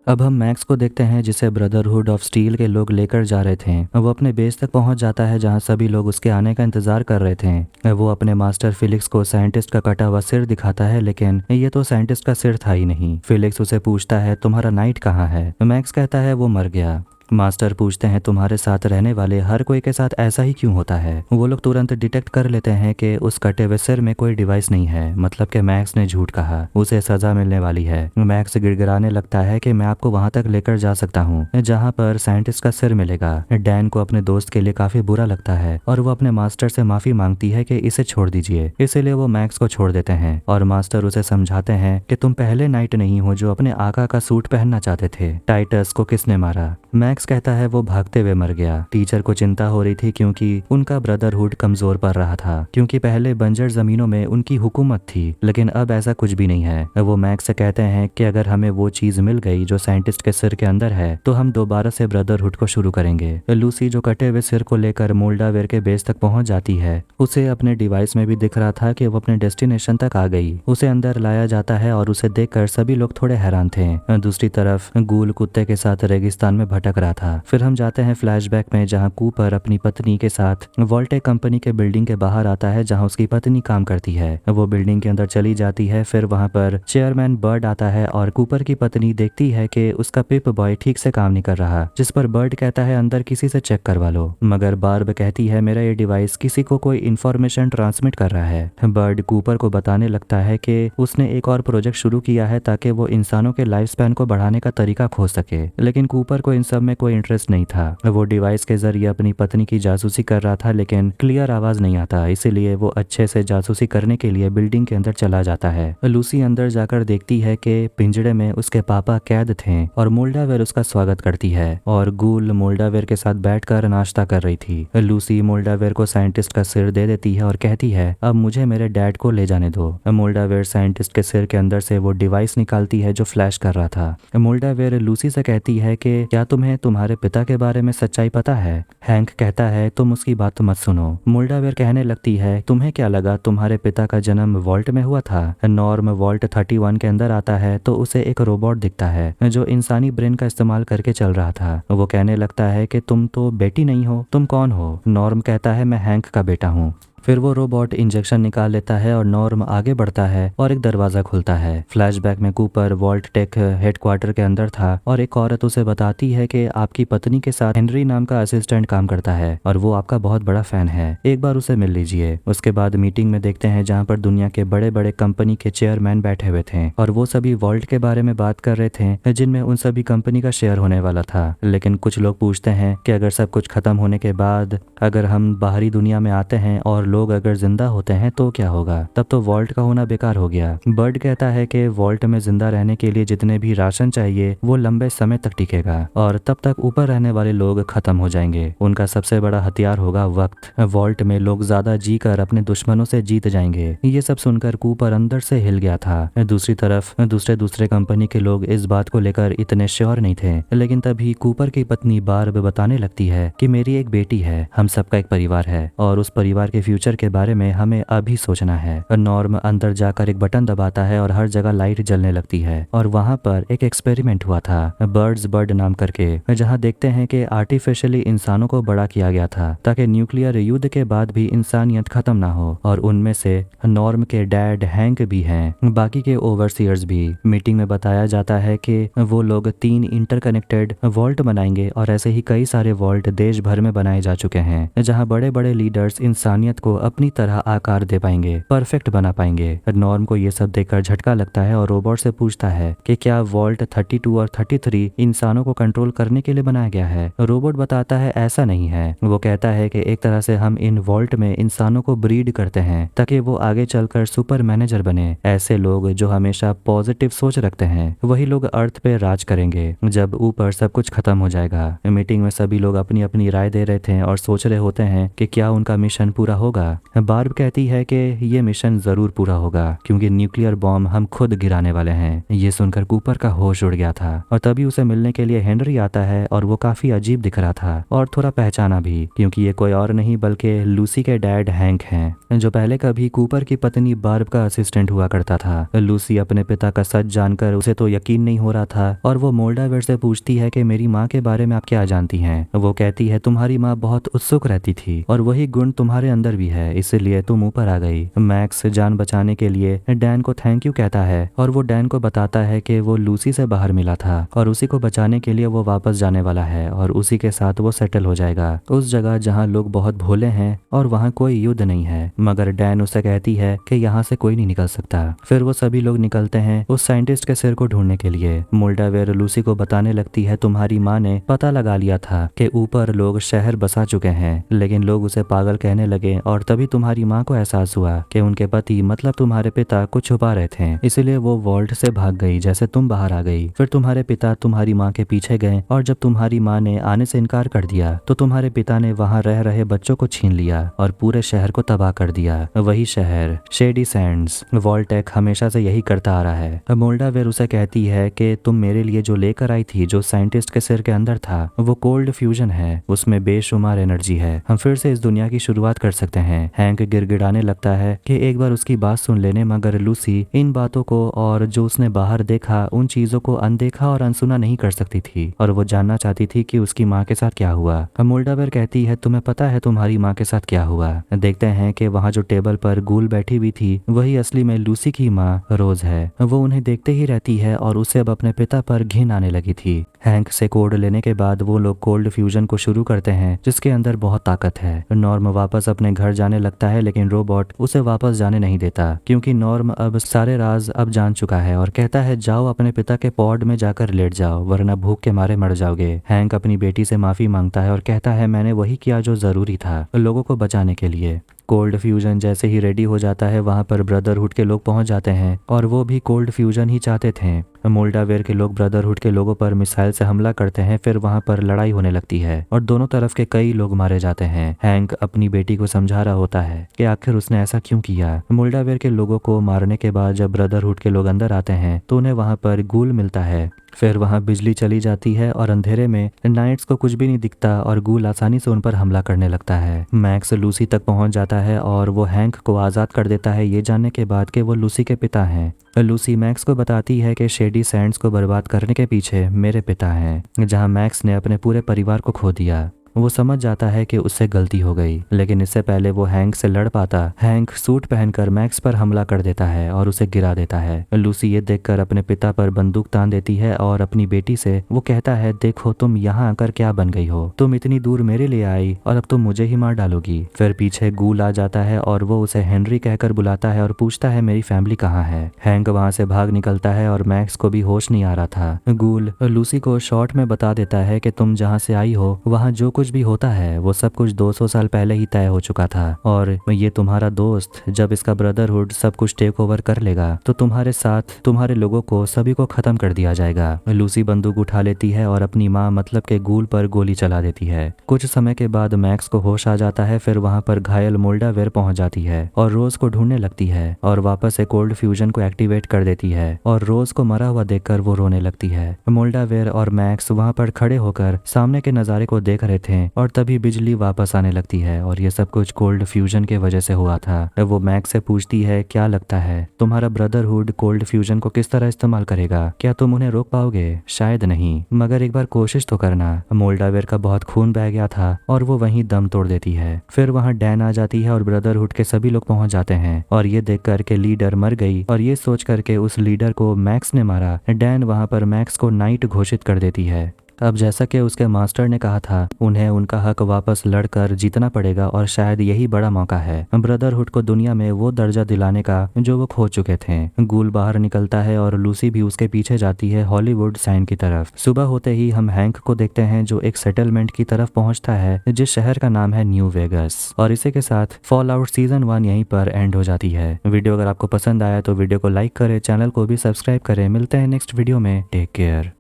अब हम मैक्स को देखते हैं जिसे ब्रदरहुड ऑफ स्टील के लोग लेकर जा रहे थे। वो अपने बेस तक पहुंच जाता है जहां सभी लोग उसके आने का इंतजार कर रहे थे। वो अपने मास्टर फिलिक्स को साइंटिस्ट का कटा हुआ सिर दिखाता है, लेकिन ये तो साइंटिस्ट का सिर था ही नहीं। फिलिक्स उसे पूछता है तुम्हारा नाइट कहाँ है? मैक्स कहता है वो मर गया। मास्टर पूछते हैं तुम्हारे साथ रहने वाले हर कोई के साथ ऐसा ही क्यों होता है। वो लोग तुरंत डिटेक्ट कर लेते हैं कि उस कटे हुए सिर में कोई डिवाइस नहीं है, मतलब कि मैक्स ने झूठ कहा, उसे सजा मिलने वाली है। मैक्स गिड़गिड़ाने लगता है कि मैं आपको वहां तक लेकर जा सकता हूँ जहाँ पर साइंटिस्ट का सिर मिलेगा। डैन को अपने दोस्त के लिए काफी बुरा लगता है और वो अपने मास्टर से माफी मांगती है कि इसे छोड़ दीजिए। इसीलिए वो मैक्स को छोड़ देते हैं और मास्टर उसे समझाते हैं कि तुम पहले नाइट नहीं हो जो अपने आका का सूट पहनना चाहते थे। टाइटस को किसने मारा? मैक्स कहता है वो भागते हुए मर गया। टीचर को चिंता हो रही थी क्योंकि उनका ब्रदरहुड कमजोर पड़ रहा था, क्योंकि पहले बंजर जमीनों में उनकी हुकूमत थी, लेकिन अब ऐसा कुछ भी नहीं है। वो मैक्स से कहते हैं कि अगर हमें वो चीज मिल गई जो साइंटिस्ट के सिर के अंदर है तो हम दोबारा से ब्रदरहुड को शुरू करेंगे। लूसी जो कटे हुए सिर को लेकर मोल्डावेयर के बेस तक पहुंच जाती है, उसे अपने डिवाइस में भी दिख रहा था कि वो अपने डेस्टिनेशन तक आ गई। उसे अंदर लाया जाता है और उसे देखकर सभी लोग थोड़े हैरान थे। दूसरी तरफ गूल कुत्ते के साथ रेगिस्तान में भटक रहा था। फिर हम जाते हैं फ्लैशबैक में जहां कूपर अपनी पत्नी के साथ वोल्टेक कंपनी के बिल्डिंग के बाहर आता है जहां उसकी पत्नी काम करती है। वो बिल्डिंग के अंदर चली जाती है। फिर वहां पर चेयरमैन बर्ड आता है और कूपर की पत्नी देखती है कि उसका पिप बॉय ठीक से काम नहीं कर रहा, जिस पर बर्ड कहता है अंदर किसी से चेक करवा लो, मगर बार्ब कहती है मेरा ये डिवाइस किसी को कोई इन्फॉर्मेशन ट्रांसमिट कर रहा है। बर्ड कूपर को बताने लगता है कि उसने एक और प्रोजेक्ट शुरू किया है ताकि वो इंसानों के लाइफ स्पैन को बढ़ाने का तरीका खोज सके, लेकिन कूपर को इन सब में कोई इंटरेस्ट नहीं था। वो डिवाइस के जरिए अपनी पत्नी की जासूसी कर रहा था, लेकिन क्लियर आवाज नहीं आता, इसीलिए वो अच्छे से जासूसी करने के लिए बिल्डिंग के अंदर चला जाता है। लूसी अंदर जाकर देखती है कि पिंजड़े में उसके पापा कैद थे और मोल्डावेयर उसका स्वागत करती है और गूल मोल्डावेयर के साथ बैठकर नाश्ता कर रही थी। लूसी मोल्डावेयर को साइंटिस्ट का सिर दे देती है और कहती है अब मुझे मेरे डैड को ले जाने दो। मोल्डावेयर साइंटिस्ट के सिर के अंदर से वो डिवाइस निकालती है जो फ्लैश कर रहा था। मोल्डावेयर लूसी से कहती है कि क्या तुम्हें तुम्हारे पिता के बारे में सच्चाई पता है? हैंक कहता है तुम उसकी बात मत सुनो। मोल्डावेयर कहने लगती है तुम्हें क्या लगा तुम्हारे पिता का जन्म वॉल्ट में हुआ था? नॉर्म वॉल्ट 31 के अंदर आता है तो उसे एक रोबोट दिखता है जो इंसानी ब्रेन का इस्तेमाल करके चल रहा था। वो कहने लगता है कि तुम तो बेटी नहीं हो, तुम कौन हो? नॉर्म कहता है मैं हैंक का बेटा हूँ। फिर वो रोबोट इंजेक्शन निकाल लेता है और नॉर्म आगे बढ़ता है और एक दरवाजा खुलता है। फ्लैशबैक में कूपर वॉल्ट टेक हेडक्वार्टर के अंदर था और एक औरत उसे बताती है कि आपकी पत्नी के साथ हेनरी नाम का असिस्टेंट काम करता है और वो आपका बहुत बड़ा फैन है, एक बार उसे मिल लीजिए। उसके बाद मीटिंग में देखते हैं जहाँ पर दुनिया के बड़े बड़े कंपनी के चेयरमैन बैठे हुए थे और वो सभी वॉल्ट के बारे में बात कर रहे थे जिनमें उन सभी कंपनी का शेयर होने वाला था। लेकिन कुछ लोग पूछते हैं कि अगर सब कुछ खत्म होने के बाद अगर हम बाहरी दुनिया में आते हैं और लोग अगर जिंदा होते हैं तो क्या होगा? तब तो वॉल्ट का होना बेकार हो गया। बर्ड कहता है कि वॉल्ट में जिंदा रहने के लिए जितने भी राशन चाहिए वो लंबे समय तक टिकेगा और तब तक ऊपर रहने वाले लोग खत्म हो जाएंगे। उनका सबसे बड़ा हथियार होगा वक्त। वॉल्ट में लोग ज्यादा जी कर अपने दुश्मनों से जीत जाएंगे। ये सब सुनकर कूपर अंदर से हिल गया था। दूसरी तरफ दूसरे कंपनी के लोग इस बात को लेकर इतने श्योर नहीं थे, लेकिन तभी कूपर की पत्नी बार्ब बताने लगती है कि मेरी एक बेटी है, हम सबका एक परिवार है और उस परिवार के फ्यूचर के बारे में हमें अभी सोचना है। नॉर्म अंदर जाकर एक बटन दबाता है और हर जगह लाइट जलने लगती है और वहाँ पर एक एक्सपेरिमेंट हुआ था बर्ड्स बर्ड नाम करके, जहाँ देखते हैं कि आर्टिफिशियली इंसानों को बड़ा किया गया था ताकि न्यूक्लियर युद्ध के बाद भी इंसानियत खत्म ना हो और उनमें से नॉर्म के डैड हैंक भी हैं, बाकी के ओवरसीयर्स भी। मीटिंग में बताया जाता है कि वो लोग 3 इंटरकनेक्टेड वॉल्ट बनाएंगे और ऐसे ही कई सारे वॉल्ट देश भर में बनाए जा चुके हैं जहाँ बड़े बड़े लीडर्स इंसानियत को अपनी तरह आकार दे पाएंगे, परफेक्ट बना पाएंगे। नॉर्म को ये सब देखकर झटका लगता है और रोबोट से पूछता है कि क्या वॉल्ट 32 और 33 इंसानों को कंट्रोल करने के लिए बनाया गया है? रोबोट बताता है ऐसा नहीं है। वो कहता है कि एक तरह से हम इन वॉल्ट में इंसानों को ब्रीड करते हैं ताकि वो आगे चलकर सुपर मैनेजर बने। ऐसे लोग जो हमेशा पॉजिटिव सोच रखते हैं वही लोग अर्थ पे राज करेंगे जब ऊपर सब कुछ खत्म हो जाएगा। मीटिंग में सभी लोग अपनी अपनी राय दे रहे थे और सोच रहे होते हैं कि क्या उनका मिशन पूरा होगा। बार्ब कहती है कि ये मिशन जरूर पूरा होगा क्योंकि न्यूक्लियर बॉम्ब हम खुद गिराने वाले हैं। ये सुनकर कूपर का होश उड़ गया था और तभी उसे मिलने के लिए हेनरी आता है और वो काफी अजीब दिख रहा था और थोड़ा पहचाना भी क्योंकि ये कोई और नहीं बल्कि लूसी के डैड हैंक हैं जो पहले कभी कूपर की पत्नी बार्ब का असिस्टेंट हुआ करता था। लूसी अपने पिता का सच जानकर उसे तो यकीन नहीं हो रहा था और वो मोल्डावेयर से पूछती है कि मेरी माँ के बारे में आप क्या जानती हैं? वो कहती है तुम्हारी माँ बहुत उत्सुक रहती थी और वही गुण तुम्हारे अंदर भी भी है, इसीलिए तुम ऊपर आ गई। मैक्स जान बचाने के लिए डैन को थैंक यू कहता है और वो डैन को बताता है कि वो लूसी से बाहर मिला था और उसी को बचाने के लिए वो वापस जाने वाला है और उसी के साथ वो सेटल हो जाएगा उस जगह जहाँ लोग बहुत भोले हैं और वहाँ कोई युद्ध नहीं है। मगर डैन उसे कहती है कि यहाँ से कोई नहीं निकल सकता। फिर वो सभी लोग निकलते हैं उस साइंटिस्ट के सिर को ढूंढने के लिए। मोल्डावेयर लूसी को बताने लगती है तुम्हारी माँ ने पता लगा लिया था कि ऊपर लोग शहर बसा चुके हैं, लेकिन लोग उसे पागल कहने लगे और तभी तुम्हारी माँ को एहसास हुआ कि उनके पति मतलब तुम्हारे पिता कुछ छुपा रहे थे, इसलिए वो वॉल्ट से भाग गई जैसे तुम बाहर आ गई। फिर तुम्हारे पिता तुम्हारी माँ के पीछे गए और जब तुम्हारी माँ ने आने से इनकार कर दिया तो तुम्हारे पिता ने वहाँ रह रहे बच्चों को छीन लिया और पूरे शहर को तबाह कर दिया। वही शहर शेडी सैंड्स। वॉल्टेक हमेशा से यही करता आ रहा है। मोल्डावेयर उसे कहती है कि तुम मेरे लिए जो लेकर आई थी, जो साइंटिस्ट के सिर के अंदर था, वो कोल्ड फ्यूजन है, उसमें बेशुमार एनर्जी है, हम फिर से इस दुनिया की शुरुआत कर सकते हैं। हैंक गिड़गिड़ाने लगता है कि एक बार उसकी बात सुन लेने, मगर लूसी इन बातों को और जो उसने बाहर देखा उन चीजों को अनदेखा और अनसुना नहीं कर सकती थी और वो जानना चाहती थी कि उसकी माँ के साथ क्या हुआ। मोल्डावेयर कहती है तुम्हें पता है तुम्हारी माँ के साथ क्या हुआ। देखते हैं कि वहाँ जो टेबल पर गूल बैठी हुई थी वही असली में लूसी की माँ रोज है। वो उन्हें देखते ही रहती है और उसे अब अपने पिता पर घिन आने लगी थी। हैंक से कोड लेने के बाद वो लोग कोल्ड फ्यूजन को शुरू करते हैं जिसके अंदर बहुत ताकत है। नॉर्म वापस अपने घर जाने लगता है लेकिन रोबोट उसे वापस जाने नहीं देता क्योंकि नॉर्म अब सारे राज अब जान चुका है और कहता है जाओ अपने पिता के पॉड में जाकर लेट जाओ वरना भूख के मारे मर जाओगे। हैंक अपनी बेटी से माफी मांगता है और कहता है मैंने वही किया जो जरूरी था लोगों को बचाने के लिए। कोल्ड फ्यूजन जैसे ही रेडी हो जाता है वहां पर ब्रदरहुड के लोग पहुंच जाते हैं और वो भी कोल्ड फ्यूजन ही चाहते थे। मोल्डावेयर के लोग ब्रदरहुड के लोगों पर मिसाइल से हमला करते हैं। फिर वहां पर लड़ाई होने लगती है और दोनों तरफ के कई लोग मारे जाते हैं। हैंक अपनी बेटी को समझा रहा होता है कि आखिर उसने ऐसा क्यों किया। मोल्डावेयर के लोगों को मारने के बाद जब ब्रदरहुड के लोग अंदर आते हैं तो उन्हें वहां पर गूल मिलता है। फिर वहां बिजली चली जाती है और अंधेरे में नाइट्स को कुछ भी नहीं दिखता और गूल आसानी से उन पर हमला करने लगता है। मैक्स लूसी तक पहुंच जाता है और वो हैंक को आज़ाद कर देता है ये जानने के बाद कि वो लूसी के पिता हैं। लूसी मैक्स को बताती है कि शेडी सैंड्स को बर्बाद करने के पीछे मेरे पिता हैं। जहां मैक्स ने अपने पूरे परिवार को खो दिया वो समझ जाता है कि उससे गलती हो गई, लेकिन इससे पहले वो हैंक से लड़ पाता हैंक सूट पहनकर मैक्स पर हमला कर देता है और उसे गिरा देता है। लूसी ये देखकर अपने पिता पर बंदूक तान देती है और अपनी बेटी से वो कहता है देखो तुम यहाँ आकर क्या बन गई हो, तुम इतनी दूर मेरे लिए आई और अब तुम मुझे ही मार डालोगी। फिर पीछे गूल आ जाता है और वो उसे हेनरी कहकर बुलाता है और पूछता है मेरी फैमिली कहाँ है। हैंक वहाँ से भाग निकलता है और मैक्स को भी होश नहीं आ रहा था। गूल लूसी को शॉर्ट में बता देता है कि तुम जहाँ से आई हो वहाँ जो कुछ भी होता है वो सब कुछ 200 साल पहले ही तय हो चुका था और ये तुम्हारा दोस्त जब इसका ब्रदरहुड सब कुछ टेक ओवर कर लेगा तो तुम्हारे साथ तुम्हारे लोगों को सभी को खत्म कर दिया जाएगा। लूसी बंदूक उठा लेती है और अपनी माँ मतलब के गूल पर गोली चला देती है। कुछ समय के बाद मैक्स को होश आ जाता है। फिर वहाँ पर घायल मोल्डावेयर पहुंच जाती है और रोज को ढूंढने लगती है और वापस से कोल्ड फ्यूजन को एक्टिवेट कर देती है और रोज को मरा हुआ देखकर वो रोने लगती है। मोल्डावेयर और मैक्स वहाँ पर खड़े होकर सामने के नज़ारे को देख रहे थे और तभी बिजली वापस आने लगती है और ये सब कुछ कोल्ड फ्यूजन के वजह से हुआ था। वो मैक्स से पूछती है क्या लगता है तुम्हारा ब्रदरहुड कोल्ड फ्यूजन को किस तरह इस्तेमाल करेगा, क्या तुम उन्हें रोक पाओगे? शायद नहीं, मगर एक बार कोशिश तो करना। मोल्डावेयर का बहुत खून बह गया था और वो वहीं दम तोड़ देती है। फिर वहाँ डैन आ जाती है और ब्रदरहुड के सभी लोग पहुंच जाते हैं और ये देख कर के लीडर मर गई और ये सोच करके उस लीडर को मैक्स ने मारा। डैन वहाँ पर मैक्स को नाइट घोषित कर देती है। अब जैसा कि उसके मास्टर ने कहा था उन्हें उनका हक वापस लड़कर जीतना पड़ेगा और शायद यही बड़ा मौका है ब्रदरहुड को दुनिया में वो दर्जा दिलाने का जो वो खो चुके थे। गूल बाहर निकलता है और लूसी भी उसके पीछे जाती है हॉलीवुड साइन की तरफ। सुबह होते ही हम हैंक को देखते हैं जो एक सेटलमेंट की तरफ पहुंचता है जिस शहर का नाम है न्यू वेगस। और इसी के साथ फॉल आउट सीजन 1 यहीं पर एंड हो जाती है। वीडियो अगर आपको पसंद आया तो वीडियो को लाइक करें, चैनल को भी सब्सक्राइब करें। मिलते हैं नेक्स्ट वीडियो में। Take care.